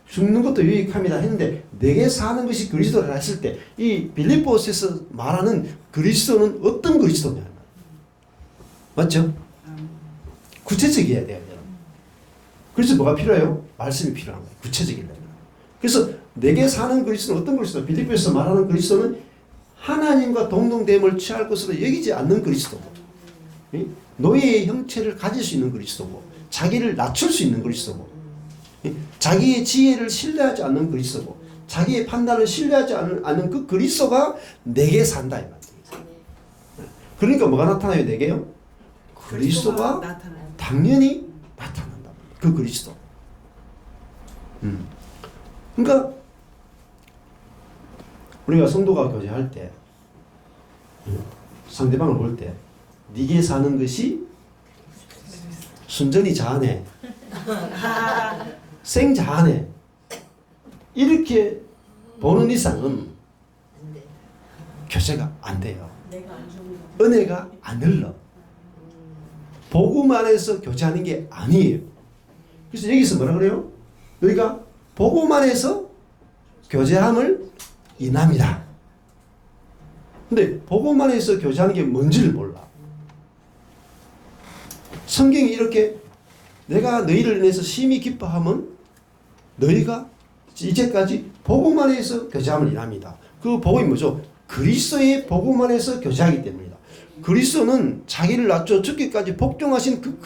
죽는 것도 유익합니다 했는데 내게 사는 것이 그리스도라 했을 때 이 빌립보서에서 말하는 그리스도는 어떤 그리스도냐 맞죠? 구체적이어야 돼요. 그래서 뭐가 필요해요? 말씀이 필요한 거예요. 구체적이려면. 그래서 내게 사는 그리스도는 어떤 그리스도? 빌립보에서 말하는 그리스도는 하나님과 동등됨을 취할 것으로 여기지 않는 그리스도고 노예의 형체를 가질 수 있는 그리스도고 자기를 낮출 수 있는 그리스도고 자기의 지혜를 신뢰하지 않는 그리스도고 자기의 판단을 신뢰하지 않는 그 그리스도가 내게 산다 이 말이에요. 그러니까 뭐가 나타나요? 내게요? 그리스도가 당연히 나타난다. 그 그리스도. 그러니까 우리가 성도가 교제할 때 상대방을 볼 때 네게 사는 것이 순전히 자아네 생자아네 이렇게 보는 이상은 교제가 안 돼요. 은혜가 안 흘러. 복음 안에서 교제하는 게 아니에요. 그래서 여기서 뭐라 그래요? 너희가 복음 안에서 교제함을 인함이다. 근데 복음 안에서 교제하는 게 뭔지를 몰라. 성경이 이렇게 내가 너희를 인해서 심히 기뻐하면 너희가 이제까지 복음 안에서 교제함을 인합니다. 그 복음이 뭐죠? 그리스도의 복음 안에서 교제하기 때문이다. 그리스도는 자기를 낮춰 죽기까지 복종하신 그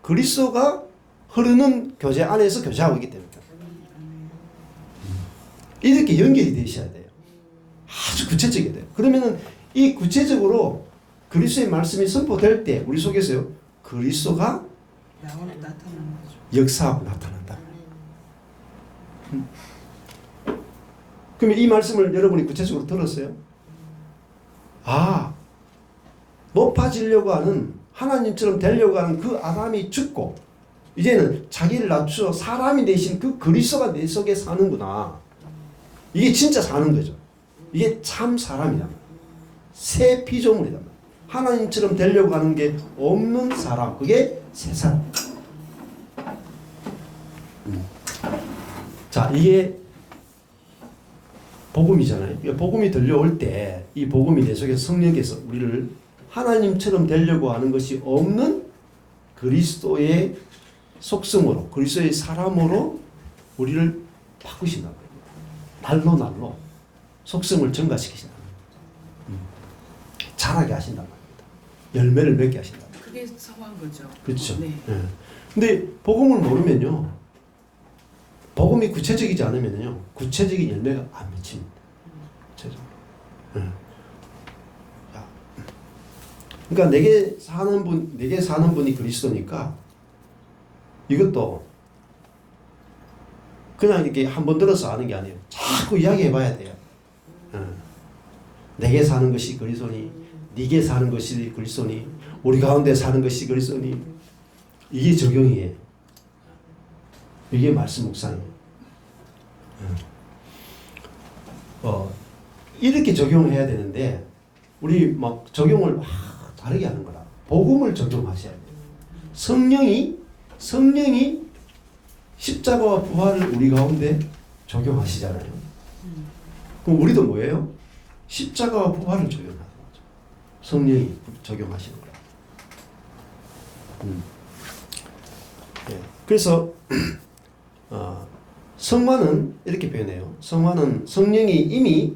그리스도가 흐르는 교제 안에서 교제하고 있기 때문이다. 이렇게 연결이 되셔야 돼요. 아주 구체적이어야 돼요. 그러면은 이 구체적으로 그리스도의 말씀이 선포될 때 우리 속에서요 그리스도가 나타나는 거죠. 역사하고 나타난다. 그러면 이 말씀을 여러분이 구체적으로 들었어요? 아, 높아지려고 하는 하나님처럼 되려고 하는 그 아담이 죽고 이제는 자기를 낮추어 사람이 되신 그 그리스도가 내 속에 사는구나. 이게 진짜 사는 거죠. 이게 참 사람이다. 새 피조물이다. 하나님처럼 되려고 하는 게 없는 사람. 그게 새 사람. 자, 이게 복음이잖아요. 복음이 들려올 때 이 복음이 내 속에서 성령께서 우리를 하나님처럼 되려고 하는 것이 없는 그리스도의 속성으로 그리스도의 사람으로 우리를 바꾸신다고 합니다. 날로 속성을 증가시키신다. 자라게 하신단 말입니다. 열매를 맺게 하신다. 그게 성한 거죠. 그렇죠. 네. 네. 근데 복음을 모르면요. 복음이 구체적이지 않으면요. 구체적인 열매가 안 맺힙니다. 구체적으로. 네. 그러니까 내게 사는 분이 그리스도니까 이것도 그냥 이렇게 한 번 들어서 아는 게 아니에요. 자꾸 이야기해 봐야 돼요. 내게 사는 것이 그리스도니, 네게 사는 것이 그리스도니, 우리 가운데 사는 것이 그리스도니. 이게 적용이에요. 이게 말씀 묵상이에요. 이렇게 적용을 해야 되는데 우리 막 적용을 막 다르게 하는 거라. 복음을 적용하셔야 돼요. 성령이 십자가와 부활을 우리 가운데 적용하시잖아요. 그럼 우리도 뭐예요? 십자가와 부활을 적용하는 거죠. 성령이 적용하시는 거라. 네. 그래서 성화는 이렇게 표현해요. 성화는 성령이 이미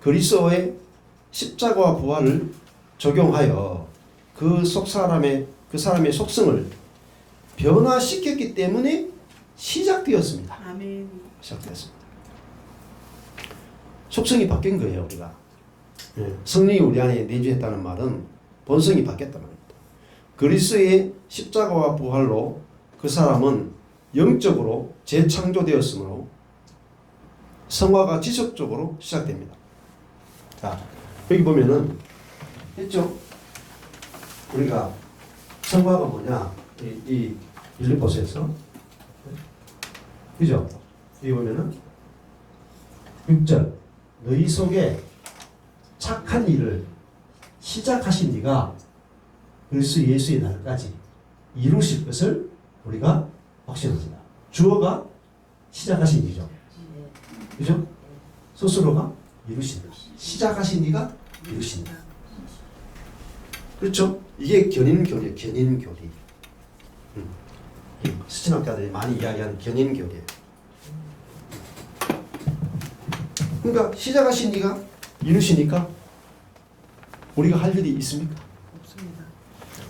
그리스도의 십자가와 부활을 적용하여 그 사람의 속성을 변화시켰기 때문에 시작되었습니다. 아멘. 시작되었습니다. 속성이 바뀐 거예요, 우리가. 성령이 우리 안에 내주했다는 말은 본성이 바뀌었단 말입니다. 그리스도의 십자가와 부활로 그 사람은 영적으로 재창조되었으므로 성화가 지속적으로 시작됩니다. 자, 여기 보면은 했죠? 우리가 성화가 뭐냐? 이 빌립보서에서 그죠? 여기 보면은 6절 너희 속에 착한 일을 시작하신 이가 그리스도 예수의 날까지 이루실 것을 우리가 확신합니다. 주어가 시작하신 이죠. 그죠? 스스로가 이루신다. 시작하신 이가 이루신다. 그렇죠? 이게 견인교리예요. 견인교리. 수진학자들이 많이 이야기하는 견인교리예요. 그러니까 시작하신 이가 이루시니까 우리가 할 일이 있습니까? 없습니다.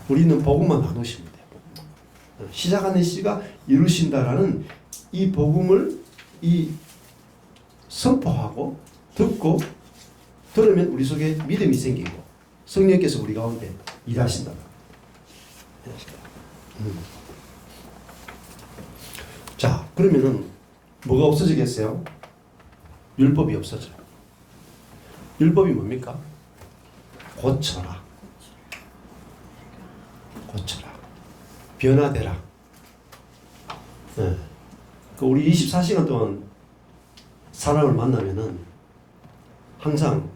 우리는 복음만 나누시면 돼요. 시작하는 씨가 이루신다라는 이 복음을 선포하고 듣고 들으면 우리 속에 믿음이 생기고 성령께서 우리 가운데 일하신다. 자, 그러면은 뭐가 없어지겠어요? 율법이 없어져요. 율법이 뭡니까? 고쳐라. 고쳐라. 변화되라. 네. 우리 24시간 동안 사람을 만나면은 항상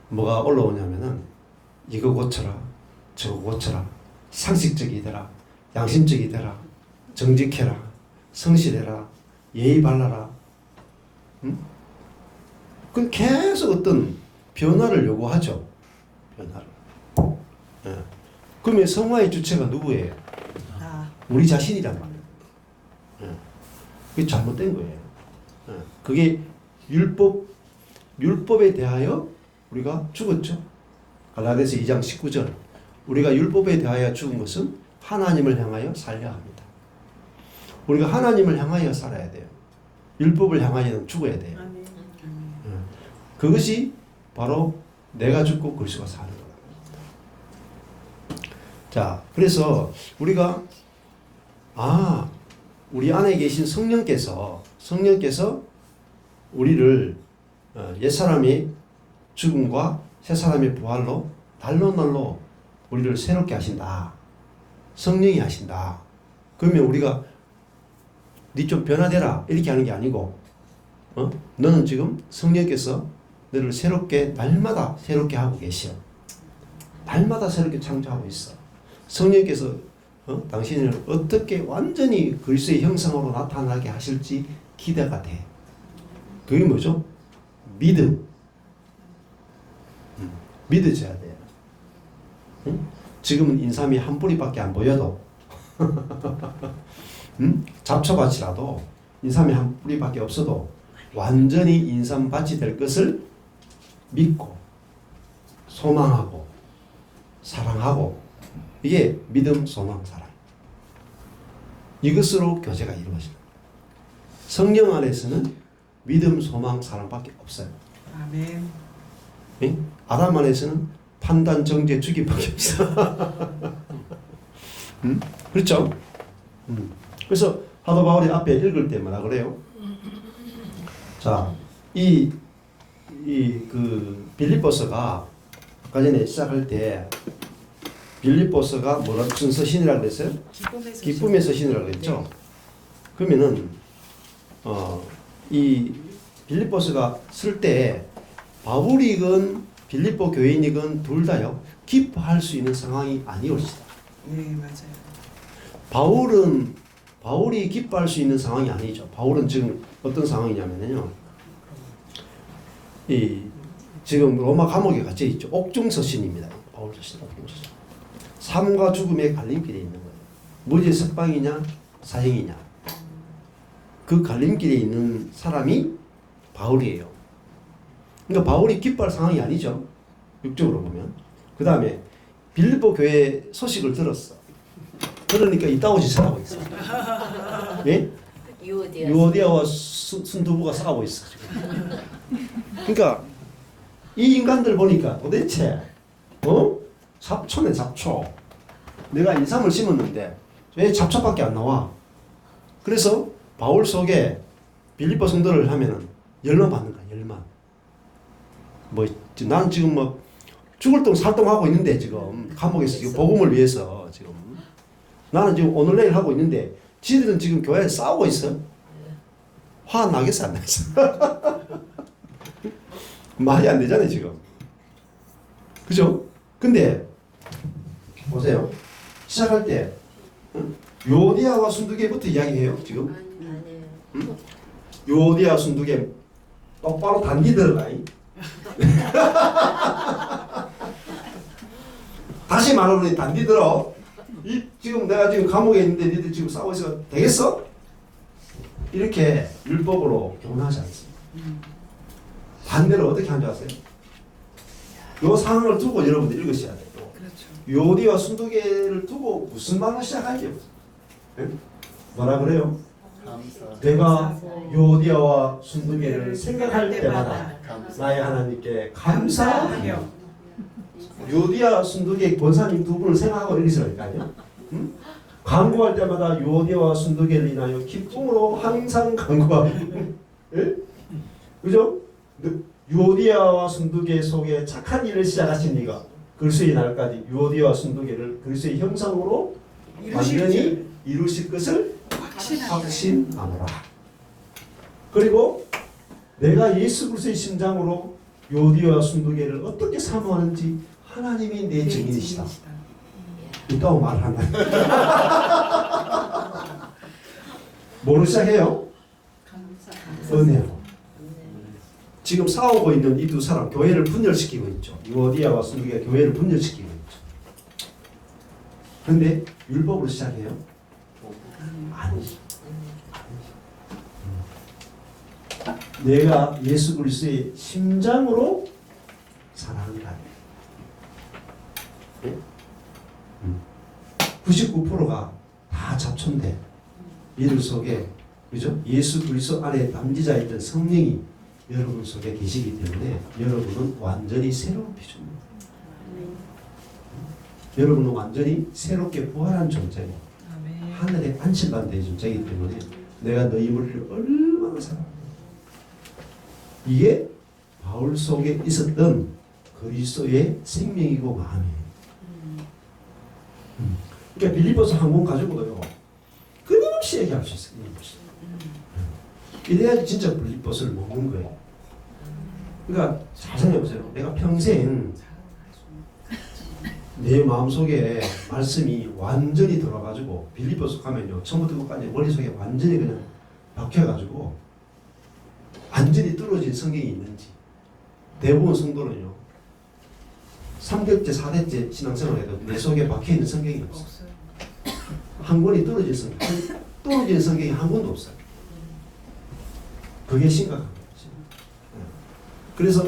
뭐가 올라오냐면은 이거 고쳐라, 저거 고쳐라, 상식적이 되라, 양심적이 되라, 정직해라, 성실해라, 예의 발라라. 그건 계속 어떤 변화를 요구하죠. 변화를. 네. 그러면 성화의 주체가 누구예요? 우리 자신이란 말이에요. 네. 그게 잘못된 거예요. 네. 그게 율법에 대하여 우리가 죽었죠. 갈라디아서 2장 19절. 우리가 율법에 대하여 죽은 것은 하나님을 향하여 살려 합니다. 우리가 하나님을 향하여 살아야 돼요. 율법을 향하여는 죽어야 돼요. 아멘. 그것이 바로 내가 죽고 그리스도가 사는 거다. 자, 그래서 우리가 우리 안에 계신 성령께서 우리를 옛사람의 죽음과 새사람의 부활로 날로 우리를 새롭게 하신다. 성령이 하신다. 그러면 우리가 니 좀 변화되라 이렇게 하는 게 아니고 너는 지금 성령께서 너를 날마다 새롭게 하고 계셔. 날마다 새롭게 창조하고 있어. 성령께서 당신을 어떻게 완전히 그리스도의 형상으로 나타나게 하실지 기대가 돼. 그게 뭐죠? 믿음. 믿어져야 돼요. 지금은 인삼이 한 뿌리밖에 안 보여도 잡초밭이라도 인삼이 한 뿌리밖에 없어도 완전히 인삼밭이 될 것을 믿고 소망하고 사랑하고 이게 믿음, 소망, 사랑. 이것으로 교제가 이루어집니다. 성령 안에서는 믿음, 소망, 사랑밖에 없어요. 아멘. 예? 아담 안에서는 판단, 정죄, 주기밖에 없어. 그렇죠? 그래서 사도 바울이 앞에 읽을 때 뭐라 그래요? 자, 그 빌립보서가 아까 전에 시작할 때 빌립보서가 뭐라 무슨 서신이라고 그랬어요? 기쁨의 서신이라고 그랬죠. 그러면은 이 빌립보서가 쓸 때 바울이건 빌립보 교인이건 둘 다요 기뻐할 수 있는 상황이 아니올시다. 네, 맞아요. 바울이 기뻐할 수 있는 상황이 아니죠. 바울은 지금 어떤 상황이냐면요. 지금 로마 감옥에 갇혀 있죠. 옥중서신입니다. 바울 서신 옥중서신. 삶과 죽음의 갈림길에 있는 거예요. 무죄 석방이냐 사형이냐. 그 갈림길에 있는 사람이 바울이에요. 그러니까 바울이 기뻐할 상황이 아니죠. 육적으로 보면. 그 다음에 빌립보 교회 소식을 들었어. 그러니까 이따오 짓을 하고 있어. 예? 유오디아와 순두부가 싸우고 있어. 지금. 그러니까 이 인간들 보니까 도대체 잡초네 잡초. 내가 인삼을 심었는데 왜 잡초밖에 안 나와? 그래서 바울 속에 빌립보 성도를 하면은 열만 받는 거야. 열만. 뭐 나는 지금 뭐 죽을 동 살동하고 있는데 지금 감옥에서 지금 복음을 위해서 지금 나는 지금 오늘 내일 하고 있는데 지들은 지금 교회에 싸우고 있어. 화 나겠어 안 나겠어? 말이 안 되잖아요 지금. 그죠? 근데 보세요. 시작할 때 요디아와 순두개부터 이야기해요 지금. 요디아 순두개 똑바로 단기 들어가. 다시 말하면 단디 들어. 지금 내가 지금 감옥에 있는데 니들 지금 싸우고 있어. 되겠어? 이렇게 율법으로 교훈하지 않습니다. 반대로 어떻게 하는 줄 아세요? 요 상황을 두고 여러분들 읽으셔야 돼요. 그렇죠. 요디와 순두개를 두고 무슨 말로 시작할게요? 네? 뭐라 그래요? 내가 요디아와 순두개를 생각할 때마다 나의 하나님께 감사하며 요디아 순두개 권사님 두 분을 생각하고 읽으시라니까요. 응? 간구할 때마다 요디아와 순두개를 인하여 기쁨으로 항상 간구하고 예? 그죠? 요디아와 순두개 속에 착한 일을 시작하신 이가 그리스도의 날까지 요디아와 순두개를 그리스도의 형상으로 완전히 이루실 것을 확신하노라. 그리고 내가 예수 그리스도의 심장으로 요디아와 순두개를 어떻게 사모하는지 하나님이 내 증인이시다. 이따고 말을 한다. 뭐로 시작해요? 은혜로. 지금 싸우고 있는 이 두 사람 교회를 분열시키고 있죠. 요디아와 순두개가 교회를 분열시키고 있죠. 그런데 율법으로 시작해요? 아니죠. 내가 예수 그리스도의 심장으로 사랑한다. 99%가 다 잡초인데 이들 속에 그죠? 예수 그리스도 안에 남지자 있던 성령이 여러분 속에 계시기 때문에 여러분은 완전히 새로운 피조입니다. 여러분은 완전히 새롭게 부활한 존재예요. 하늘에 안식받는 존재이기 때문에 내가 너희 머리를 얼마나 사랑합니다. 이게 바울 속에 있었던 그리스도의 생명이고 마음이에요. 그러니까 빌립보서 한 권 가지고도요 끊임없이 얘기할 수 있어요. 이래야지 진짜 빌립보서를 먹는 거예요. 그러니까 잘 생각해보세요. 내가 평생 내 마음속에 말씀이 완전히 들어가지고 빌립보서 가면요 처음부터 끝까지 머릿속에 완전히 그냥 박혀가지고 완전히 뚫어진 성경이 있는지 대부분 성도는요 3대째 4대째 신앙생활 해도 내 속에 박혀있는 성경이 없어요. 한 권이 떨어진 성경 떨어진 성경이 한 권도 없어요. 그게 심각한 거죠. 그래서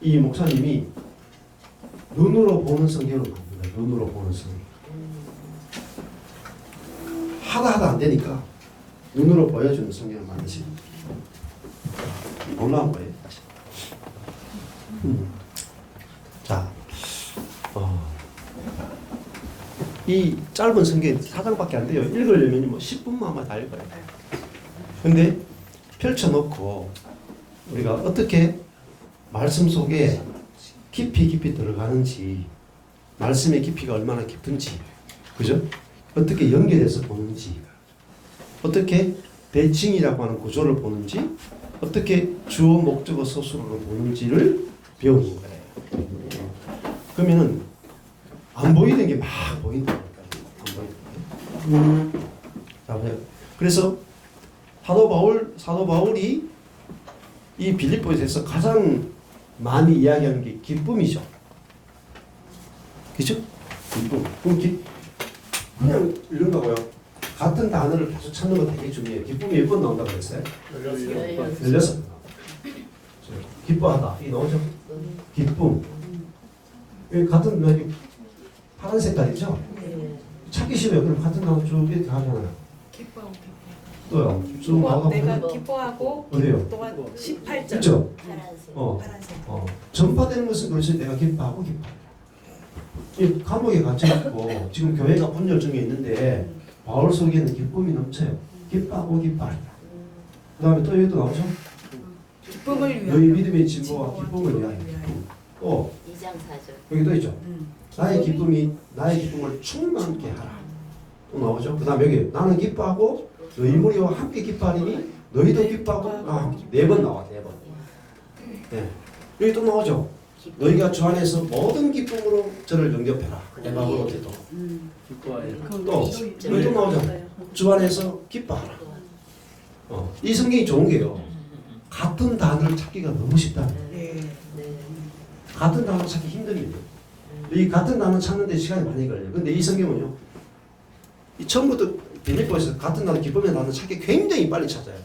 이 목사님이 눈으로 보는 성경을 만듭니다. 눈으로 보는 성경. 하다 안 되니까 눈으로 보여주는 성경을 만드십니다. 놀라운 거예요. 자, 이 짧은 성경 4장밖에 안 돼요. 읽으려면 뭐 10분만 다 읽어요. 근데 펼쳐놓고 우리가 어떻게 말씀 속에 깊이 들어가는지, 말씀의 깊이가 얼마나 깊은지, 그죠? 어떻게 연결해서 보는지, 어떻게 대칭이라고 하는 구조를 보는지, 어떻게 주어 목적어 서술을 보는지를 배우는 거예요. 그러면은 안 보이는 게 막 보인다니까요. 안 보이는 게. 그래서 사도 바울이 이 빌립보에서 가장 많이 이야기하는 게 기쁨이죠. 그죠? 기쁨. 그냥 이런 거고요. 같은 단어를 계속 찾는 거 되게 중요해요. 기쁨이 몇 번 나온다고 그랬어요? 16번. 기뻐하다. 이 나오죠? 기쁨. 같은 여기 파란 색깔이죠? 찾기 싫어요. 그럼 같은 단어 쭉 이렇게 하잖아요. 기뻐하고 또요. 쭉 나오다 내가 보면 기뻐하고 어디요? 또한 18절 그렇죠? 파란색. 파란색. 전파되는 것은 그렇지 내가 기뻐하고 이 감옥에 갇혀있고 지금 교회가 분열 중에 있는데 바울 속에는 기쁨이 넘쳐요. 기뻐하고 기뻐하리라. 그 다음에 또 여기도 나오죠? 기쁨을 위하여 너희 믿음의 진보와 기쁨을 위하여. 또 2장 4절. 여기 또 있죠? 나의 기쁨을 충만케 하라. 또 나오죠? 그 다음에 여기 나는 기뻐하고 너희 무리와 함께 기뻐하리니 너희도 기뻐하고 4번 나와 4번. 네. 여기 또 나오죠? 너희가 주 안에서 모든 기쁨으로 저를 영접해라. 에바브로 때도. 또 여기 또 나오죠? 주 안에서 기뻐하라. 이 성경이 좋은 게요. 같은 단어를 찾기가 너무 쉽다. 네. 같은 단어 찾기 힘듭니다. 이 같은 단어 찾는데 시간이 많이 걸려요. 근데 이 성경은요. 이 처음부터 빌립보에서 같은 단어 기쁨의 단어 찾기 굉장히 빨리 찾아요.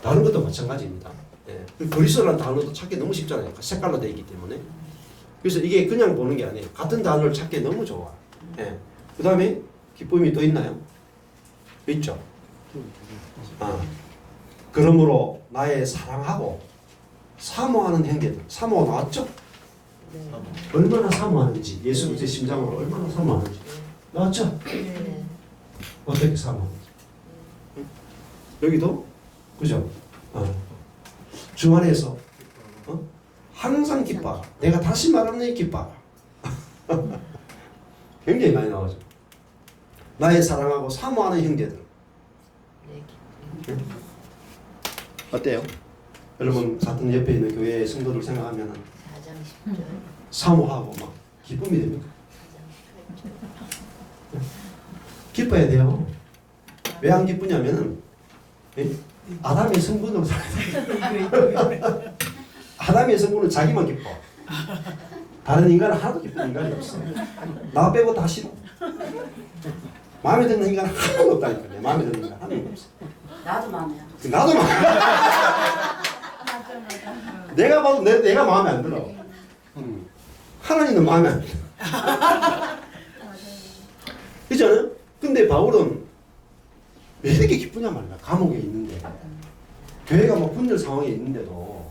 다른 것도 마찬가지입니다. 그리스도라는 단어도 찾기 너무 쉽잖아요. 색깔로 되어 있기 때문에. 그래서 이게 그냥 보는 게 아니에요. 같은 단어를 찾기 너무 좋아. 그 다음에 기쁨이 또 있나요? 있죠. 그러므로 나의 사랑하고 사모하는 형제들. 사모가 나왔죠? 얼마나 사모하는지, 예수 그리스도의 심장으로 얼마나 사모하는지 나왔죠? 어떻게 사모하는지. 여기도 그죠? 주 안에서 항상 기뻐하라. 내가 다시 말하는 기뻐하라. 굉장히 많이 나오죠. 나의 사랑하고 사모하는 형제들. 어때요? 여러분 같은 옆에 있는 교회의 성도들 생각하면 4장 10절. 사모하고 막 기쁨이 됩니까? 기뻐야 돼요. 왜 안 기쁘냐면은 아담의 성분으로 살아요. 아담의 성분은 자기만 기뻐. 다른 인간은 하나도 기쁜 인간이 없어. 나 빼고 다 싫어. 마음에 드는 인간은 하나도 없다니까. 내 마음에 드는 인간 하나도 없어. 나도 마음에 안 들어. 나도 마음에 내가 봐도 내가 마음에 안 들어. 하나님은 마음에 안 들어. 그렇잖아요? 근데 바울은 왜 이렇게 기쁘냐 말이야. 감옥에 있는데. 교회가 뭐 분열 상황에 있는데도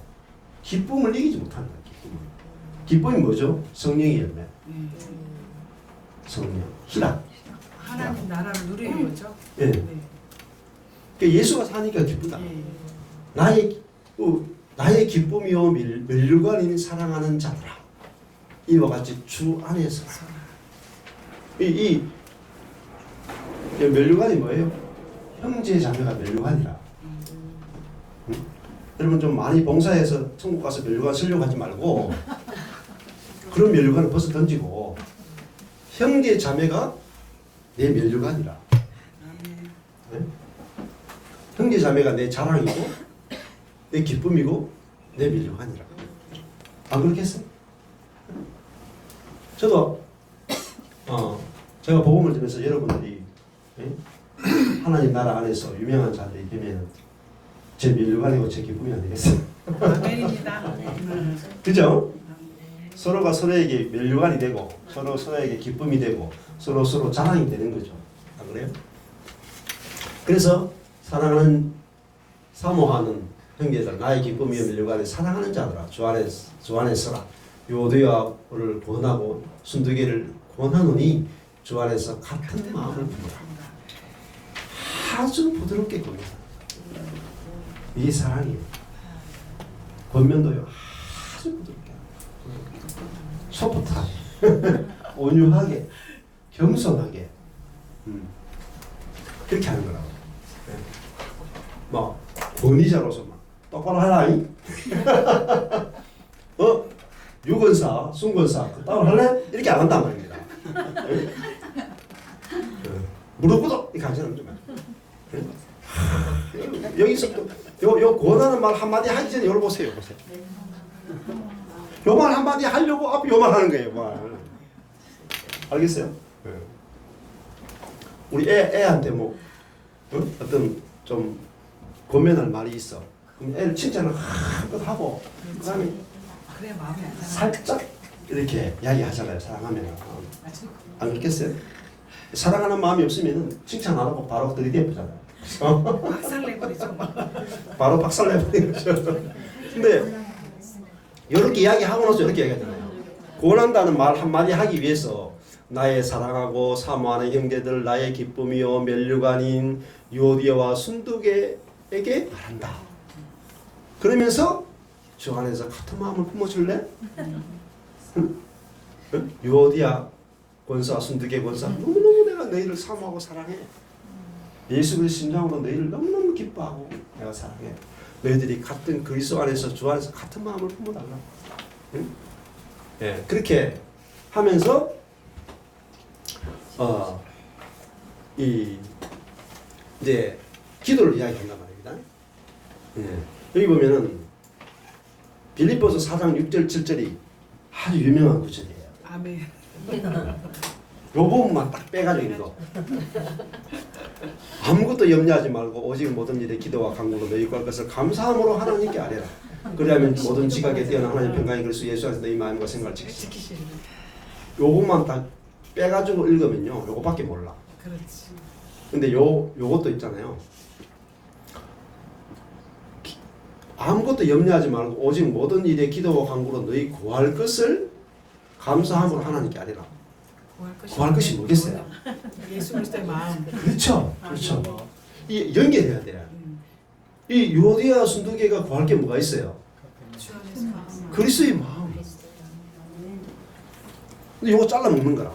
기쁨을 이기지 못한다. 기쁨이 뭐죠? 성령의 열매. 성령. 희락. 하나님 나라를 누리는 거죠. 예. 네. 그러니까 예수가 사니까 기쁘다. 나의 기쁨이요 멸류관인 사랑하는 자들아. 이와 같이 주 안에서 이 멸류관이 뭐예요? 형제 자매가 멸류관이라. 여러분 좀 많이 봉사해서 천국 가서 멸류관 쓰려고 하지 말고 그런 멸류관을 벌써 던지고 형제 자매가 내 멸류관이라. 네? 형제 자매가 내 자랑이고 내 기쁨이고 내 멸류관이라. 안 그렇겠어요? 저도 제가 복음을 들으면서 여러분들이 하나님 나라 안에서 유명한 자들이 되면 제 멸류관이고 제 기쁨이 안 되겠어요? 아멘입니다. 그죠? 서로가 서로에게 멸류관이 되고 서로에게 기쁨이 되고 서로 자랑이 되는 거죠. 안 그래요? 그래서 사랑하는 사모하는 형제들 나의 기쁨이여 멸류관에 사랑하는 자들아 주 안에 서라. 요대야를 권하고 순두개를 권하노니 주 안에서 같은 마음을 품으라. 아주 부드럽게 권면하라. 이게 사랑이에요. 권면도요 아주 부드럽게 소프트하게 온유하게 겸손하게 그렇게 하는 거라고. 뭐 권위자로서 막 똑바로 하라이. 유권사, 순권사 따로 할래? 이렇게 안 한단 말입니다. 무릎 꿇어 이렇게 하지 않는 거야. 여기서 요 권하는 말 한마디 하기 전에 요걸 보세요. 요 말 한마디 하려고 앞에 요 말 하는 거예요. 말. 알겠어요? 우리 애한테 뭐 어떤 좀 권면할 말이 있어. 그럼 애를 칭찬을 한껏 하고 그다음에 그래 마음이 안 상해. 살짝 이렇게 이야기하잖아요. 사랑하면 안 그렇겠어요? 사랑하는 마음이 없으면 칭찬 안 하고 바로 들이대잖아요. 박살내버리죠. 바로 박살내버리는 거죠. 근데 이렇게 이야기하고 나서 이렇게 이야기하잖아요. 권한다는 말 한마디 하기 위해서 나의 사랑하고 사모하는 형제들 나의 기쁨이요 멸류관인 유오디아와 순두개에게 말한다. 그러면서 주 안에서 같은 마음을 품어줄래? 응? 유오디아 권사 순두개 권사 너무너무 내가 너희를 사모하고 사랑해. 예수 그리스도 심장으로 너희를 너무너무 기뻐하고 내가 사랑해. 너희들이 같은 그리스도 안에서 주 안에서 같은 마음을 품어달라. 응? 예, 그렇게 하면서 이제 기도를 이야기한단 말입니다. 예, 여기 보면은 빌립보서 4장 6절 7절이 아주 유명한 구절이에요. 아멘. 요 부분만 딱 빼가지고 읽어. 아무것도 염려하지 말고 오직 모든 일에 기도와 간구로 너희 구할 것을 감사함으로 하나님께 아뢰라. 그리하면 모든 지각에 뛰어난 하나님 평강이 그리스도 예수 안에서 너희 마음과 생각을 지키시라. 요 부분만 딱 빼가지고 읽으면요 요거밖에 몰라. 그렇지. 근데 요것도 있잖아요. 아무것도 염려하지 말고 오직 모든 일에 기도와 간구로 너희 구할 것을 감사함으로 하나님께 아뢰라. 구할 것이 뭐겠어요? 예수 그리스도의 마음. 그렇죠. 그렇죠. 이 연결해야 돼요. 이 유오디아 순두개가 구할 게 뭐가 있어요? 주 안에서 마음. 그리스도의 마음. 근데 이거 잘라 먹는 거라.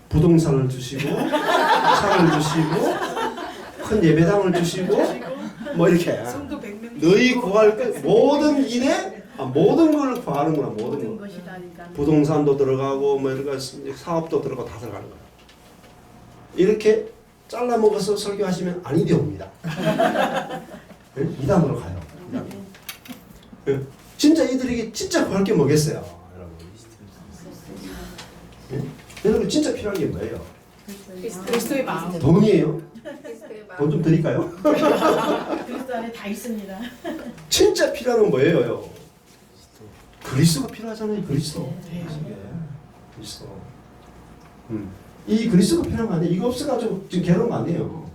부동산을 주시고 차를 주시고 큰 예배당을 주시고 뭐 이렇게 성도 100명. 너희 구할 것 모든 일에 모든 걸 구하는구나. 모든 모든 거. 것이다니까. 부동산도 들어가고 뭐 이런 사업도 들어가고 다 들어가는 거야. 이렇게 잘라 먹어서 설교하시면 아니 되옵니다. 이단으로 가요. 이단. 진짜 이들에게 진짜 구할 게 뭐겠어요, 여러분? 여러분 진짜 필요한 게 뭐예요? 그리스도의 마음. 돈이에요? 돈 좀 드릴까요? 그리스도 안에 다 있습니다. 진짜 필요한 건 뭐예요? 그리스도가 필요하잖아요. 그리스도. 그리스도. 이 그리스도가 필요한 거 아니에요. 이거 없어가지고 지금 괴로운 거 아니에요.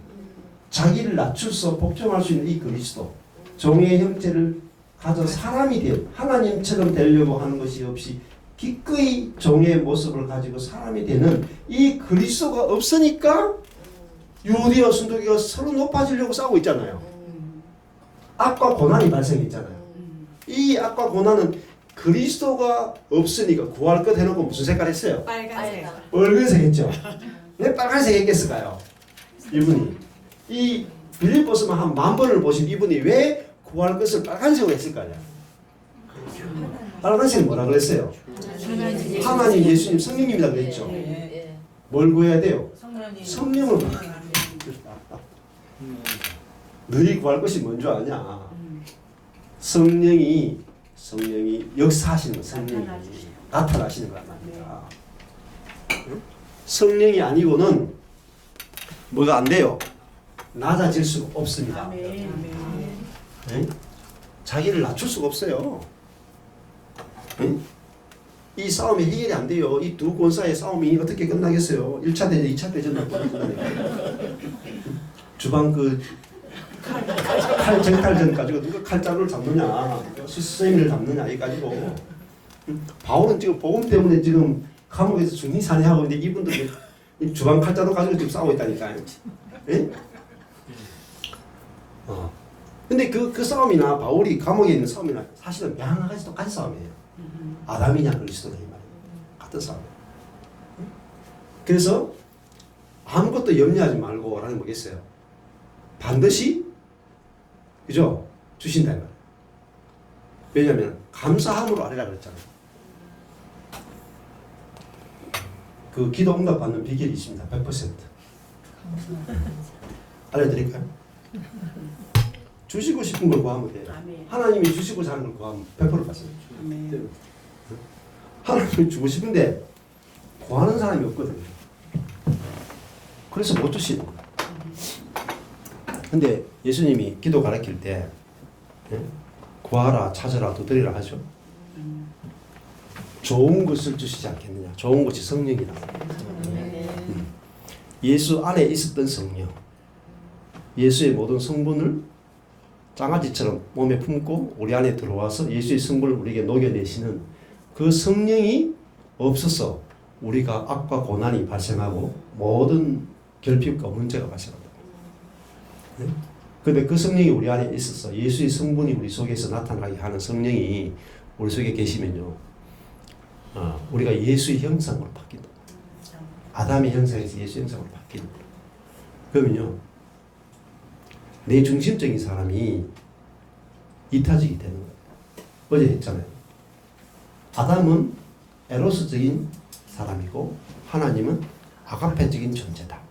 자기를 낮추서 복종할 수 있는 이 그리스도. 종의 형체를 가져 사람이 되어 하나님처럼 되려고 하는 것이 없이 기꺼이 종의 모습을 가지고 사람이 되는 이 그리스도가 없으니까 유오디아 순두개가 서로 높아지려고 싸우고 있잖아요. 악과 고난이 발생했잖아요. 이 악과 고난은 그리스도가 없으니까 구할 것 해놓고 무슨 색깔 했어요? 빨간색. 빨간색 했죠. 왜 빨간색 했겠을까요? 이분이 이 빌립보서만 한 10,000번을 보신 이분이 왜 구할 것을 빨간색으로 했을까요? 빨간색은 뭐라 그랬어요? 하나님, 예수님, 성령님이라 그랬죠. 뭘 구해야 돼요? 성령을 구해야 너희 구할 것이 뭔지 아냐? 성령이 역사하시는 거, 성령이 나타나시는 거란 말입니다. 성령이 아니고는 뭐가 안 돼요? 낮아질 수가 없습니다. 네? 자기를 낮출 수가 없어요. 네? 이 싸움이 해결이 안 돼요. 이 두 권사의 싸움이 어떻게 끝나겠어요? 1차 대전, 2차 대전 주방 정탈전 가지고 누가 칼자루를 잡느냐, 스승을 잡느냐 이 가지고 바울은 지금 복음 때문에 지금 감옥에서 중리 사내하고 이제 이분들 주방 칼자루 가지고 지금 싸우고 있다니까요. 예? 근데 그 싸움이나 바울이 감옥에 있는 싸움이나 사실은 양아가지 똑같은 싸움이에요. 아담이냐 그리스도냐 이 말이에요. 같은 싸움. 그래서 아무것도 염려하지 말고라는 게 뭐겠어요? 반드시 그죠? 주신다 이 말이에요. 왜냐하면 감사함으로 아뢰라 그랬잖아요. 그 기도 응답 받는 비결이 있습니다. 100%. 알려드릴까요? 주시고 싶은 걸 구하면 돼요. 아멘. 하나님이 주시고자 하는 걸 구하면 100% 받습니다. 아멘. 하나님이 주고 싶은데 구하는 사람이 없거든요. 그래서 못 주시는 거예요. 근데 예수님이 기도 가르칠 때 구하라 찾으라 두드리라 하죠. 좋은 것을 주시지 않겠느냐. 좋은 것이 성령이라고. 예수 안에 있었던 성령, 예수의 모든 성분을 장아찌처럼 몸에 품고 우리 안에 들어와서 예수의 성분을 우리에게 녹여내시는 그 성령이 없어서 우리가 악과 고난이 발생하고 모든 결핍과 문제가 발생한다. 그런데 그 성령이 우리 안에 있어서 예수의 성분이 우리 속에서 나타나게 하는 성령이 우리 속에 계시면요, 우리가 예수의 형상으로 바뀐다. 아담의 형상에서 예수의 형상으로 바뀌는 거예요. 그러면요, 내 중심적인 사람이 이타적이 되는 거예요. 어제 했잖아요. 아담은 에로스적인 사람이고 하나님은 아가페적인 존재다.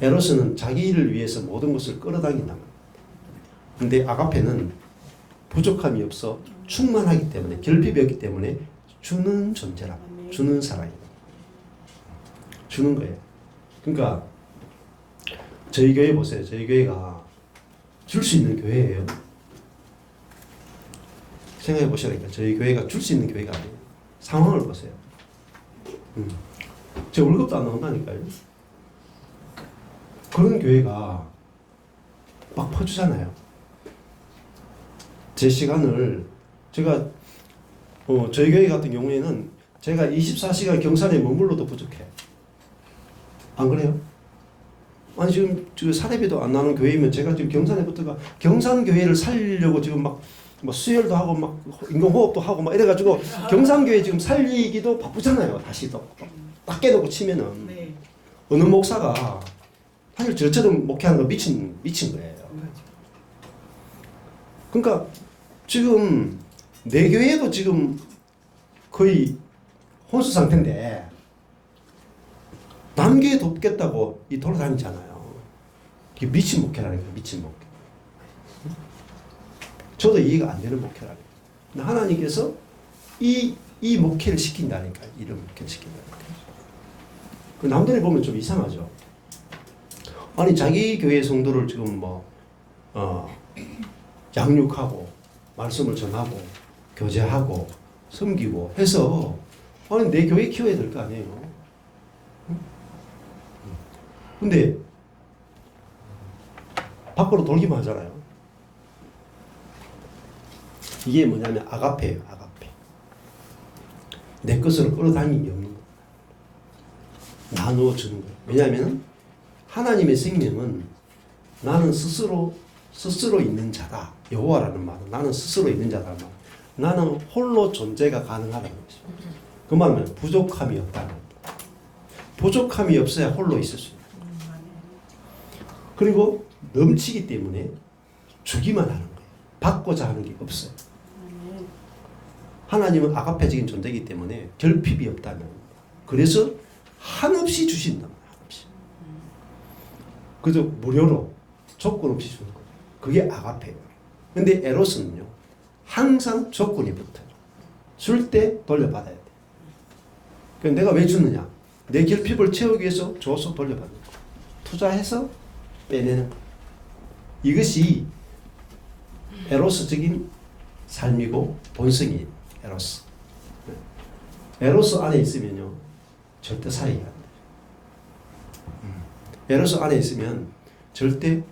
에로스는 자기 일을 위해서 모든 것을 끌어당긴다. 근데 아가페는 부족함이 없어 충만하기 때문에, 결핍이 없기 때문에 주는 존재라. 주는 사랑이다. 주는 거예요. 그러니까 저희 교회 보세요. 저희 교회가 줄 수 있는 교회예요. 생각해 보시라니까. 저희 교회가 줄 수 있는 교회가 아니에요. 상황을 보세요. 제 월급도 안 나온다니까요. 그런 교회가 막 퍼주잖아요. 제 시간을 제가 저희 교회 같은 경우에는 제가 24시간 경산에 머물러도 부족해. 안 그래요? 아니 지금 사례비도 안 나오는 교회이면 제가 지금 경산에부터가 경산교회를 살리려고 지금 막 뭐 수혈도 하고 막 인공호흡도 하고 막 이래가지고 경산교회 지금 살리기도 바쁘잖아요. 다시 딱 깨놓고 치면은 네. 어느 목사가 사실 저처럼 목회하는 거 미친 거예요. 그러니까 지금 내 교회도 지금 거의 혼수 상태인데 남 교회 돕겠다고 이 돌아다니잖아요. 이게 미친 목회라니까. 미친 목회. 저도 이해가 안 되는 목회라니까. 근데 하나님께서 이 목회를 시킨다니까. 이런 목회를 시킨다니까. 남들이 보면 좀 이상하죠. 아니 자기 교회 성도를 지금 양육하고 말씀을 전하고 교제하고 섬기고 해서 아니 내 교회 키워야 될 거 아니에요. 근데 밖으로 돌기만 하잖아요. 이게 뭐냐면 아가페예요. 아가페. 내 것으로 끌어당긴 게 없는 거예요. 나누어 주는 거예요. 왜냐하면 하나님의 생명은 나는 스스로 있는 자다. 여호와라는 말은 나는 스스로 있는 자다는 말. 나는 홀로 존재가 가능하다는 것이죠. 그 말은 부족함이 없다는 겁니다. 부족함이 없어야 홀로 있을 수 있다. 그리고 넘치기 때문에 주기만 하는 거예요. 받고자 하는 게 없어요. 하나님은 아가페적인 존재이기 때문에 결핍이 없다는 겁니다. 그래서 한없이 주신다. 한없이. 그저 무료로 조건 없이 주는 거예요. 그게 아가페예요. 근데 에로스는요, 항상 조건이 붙어요. 줄 때 돌려받아야 돼. 그러니까 내가 왜 주느냐? 내 결핍을 채우기 위해서 줘서 돌려받는 거예요. 투자해서 빼내는 거예요. 이것이 에로스적인 삶이고 본성이에요. 에로스. 에로스 안에 있으면요, 절대 사이가 안 돼요. 에로스 안에 있으면 절대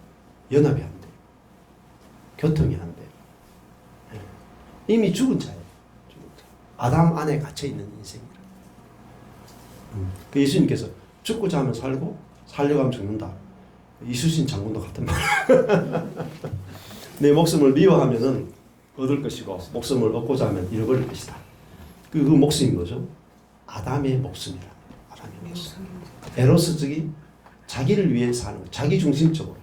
연합이 안 돼요. 교통이 안 돼요. 이미 죽은 자예요. 죽은 자. 아담 안에 갇혀 있는 인생이라. 그 예수님께서 죽고자 하면 살고 살려고 하면 죽는다. 이수신 장군도 같은 말. 내 목숨을 미워하면은 얻을 것이고 목숨을 얻고자 하면 잃어버릴 것이다. 그 목숨이 뭐죠? 아담의 목숨이라. 아담의 목숨. 에로스적인 자기를 위해 사는 거. 자기 중심적으로.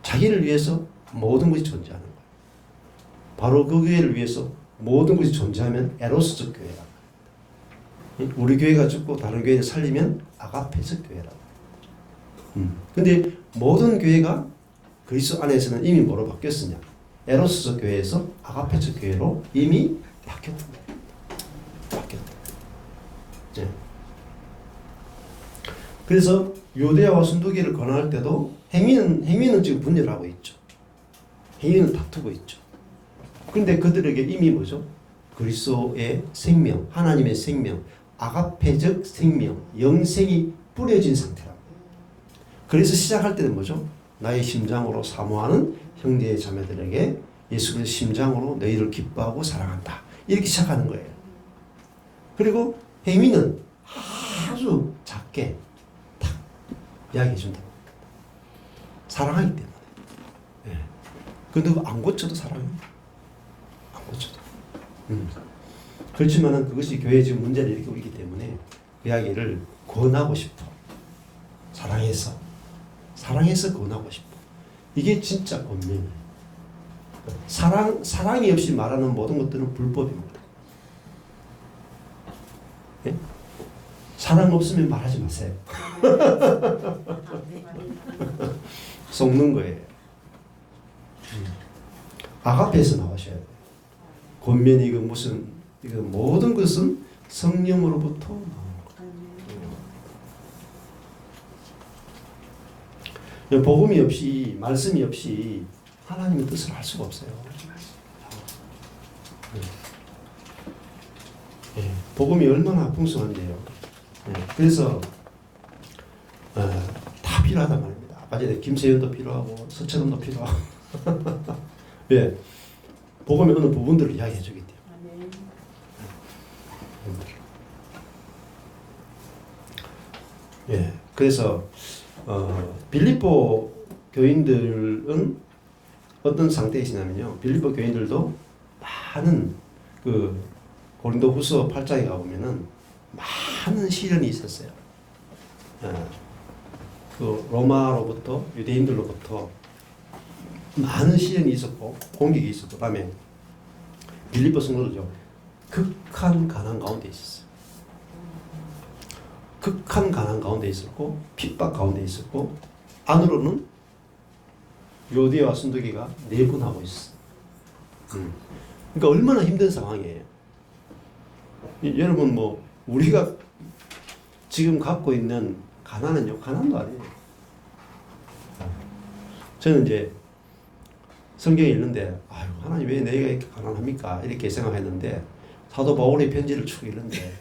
자기를 위해서 모든 것이 존재하는 거예요. 바로 그 교회를 위해서 모든 것이 존재하면 에로스적 교회라. 우리 교회가 죽고 다른 교회를 살리면 아가페적 교회라고. 근데 모든 교회가 그리스도 안에서는 이미 뭐로 바뀌었으냐? 에로스적 교회에서 아가페적 교회로 이미 바뀌었다. 바뀌었다. 네. 그래서 유대와 순두교를 권할 때도 행위는 지금 분열하고 있죠. 행위는 다투고 있죠. 그런데 그들에게 이미 뭐죠? 그리스도의 생명, 하나님의 생명, 아가페적 생명, 영생이 뿌려진 상태라고. 그래서 시작할 때는 뭐죠? 나의 심장으로 사모하는 형제 자매들에게 예수 그리스도의 심장으로 너희를 기뻐하고 사랑한다. 이렇게 시작하는 거예요. 그리고 행위는 아주 작게 탁 이야기해 준다. 사랑하기 때문에. 네. 그 누구 안 고쳐도 사랑해요. 안 고쳐도. 그렇지만은 그것이 교회에 지금 문제를 일으키고 있기 때문에 그 이야기를 권하고 싶어. 사랑해서 권하고 싶어. 이게 진짜 권면이에요. 사랑이 없이 말하는 모든 것들은 불법입니다. 네? 사랑 없으면 말하지 마세요. 속는 거예요. 아가페에서 나오셔야 돼요. 권면이 이거 모든 것은 성령으로부터 나오는 거예요. 복음이 없이 말씀이 없이 하나님의 뜻을 할 수가 없어요. 네. 복음이 얼마나 풍성한데요. 네. 그래서 다 필요하단 말입니다. 아까 전에 김세윤도 필요하고 서철원도 필요하고 왜? 복음의 어느 부분들을 이야기해 주기 때문에. 예, 그래서 빌립보 교인들은 어떤 상태에 있냐면요. 빌립보 교인들도 많은 그 고린도후서 8장에 가보면은 많은 시련이 있었어요. 그 로마로부터 유대인들로부터 많은 시련이 있었고 공격이 있었고 그다음에 빌립보 성도들죠. 극한 가난 가운데 있었어요. 극한 가난 가운데 있었고 핍박 가운데 있었고 안으로는 유대와 순두교가 내분하고 있어. 그러니까 얼마나 힘든 상황이에요. 여러분 뭐 우리가 지금 갖고 있는 가난은요 가난도 아니에요. 저는 이제 성경에 있는데 아유 하나님 왜 내가 이렇게 가난합니까 이렇게 생각했는데 사도 바울의 편지를 쭉 읽는데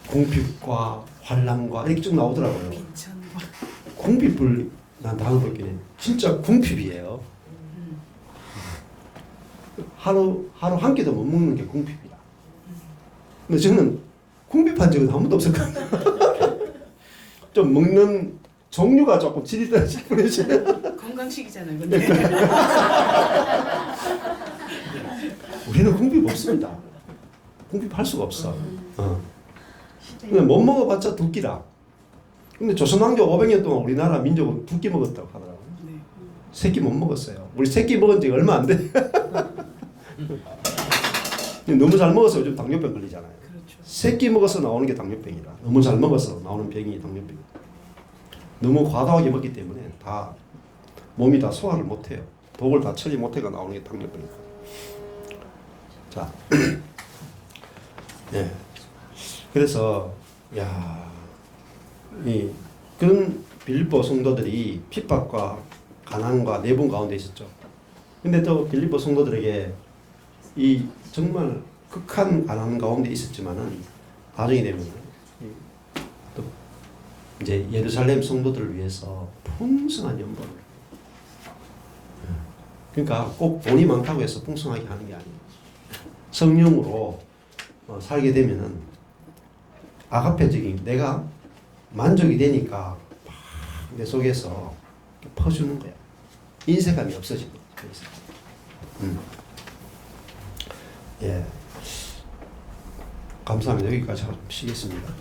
공핍과 환난과 이렇게 쭉 나오더라고요. 공핍을 난 단어 볼게요. 진짜 궁핍이에요. 하루 한 끼도 못 먹는 게 궁핍이다. 근데 저는 궁핍한 적은 한 번도 없을 것 같아요. 좀 먹는 종류가 조금 질리다 싶으시. 건강식이잖아요. 근데. 우리는 궁핍 없습니다. 궁핍할 수가 없어. 근데 못 먹어봤자 두 끼라. 근데 조선왕조 500년 동안 우리나라 민족은 두 끼 먹었다고 하더라고요. 네. 세 끼 못 먹었어요. 우리 세 끼 먹은 지 얼마 안 돼. 너무 잘 먹어서 요즘 당뇨병 걸리잖아요. 그렇죠. 세 끼 먹어서 나오는 게 당뇨병이라. 너무 잘 먹어서 나오는 병이 당뇨병. 너무 과다하게 먹기 때문에 다 몸이 다 소화를 못해요. 독을 다 처리 못해가 나오는 게 당뇨병이에요. 자, 네. 그래서 그런 빌립보 성도들이 핍박과 가난과 내분 가운데 있었죠. 근데 또 빌립보 성도들에게 이 정말 극한 가난 가운데 있었지만은 나중에 되면 또 이제 예루살렘 성도들을 위해서 풍성한 연봉을. 그러니까 꼭 돈이 많다고 해서 풍성하게 하는 게 아니에요. 성령으로 살게 되면은 아가페적인 내가 만족이 되니까 막 내 속에서 퍼주는 거야. 인색함이 없어지는 거야. 그래서. 예. 감사합니다. 여기까지 하고 쉬겠습니다.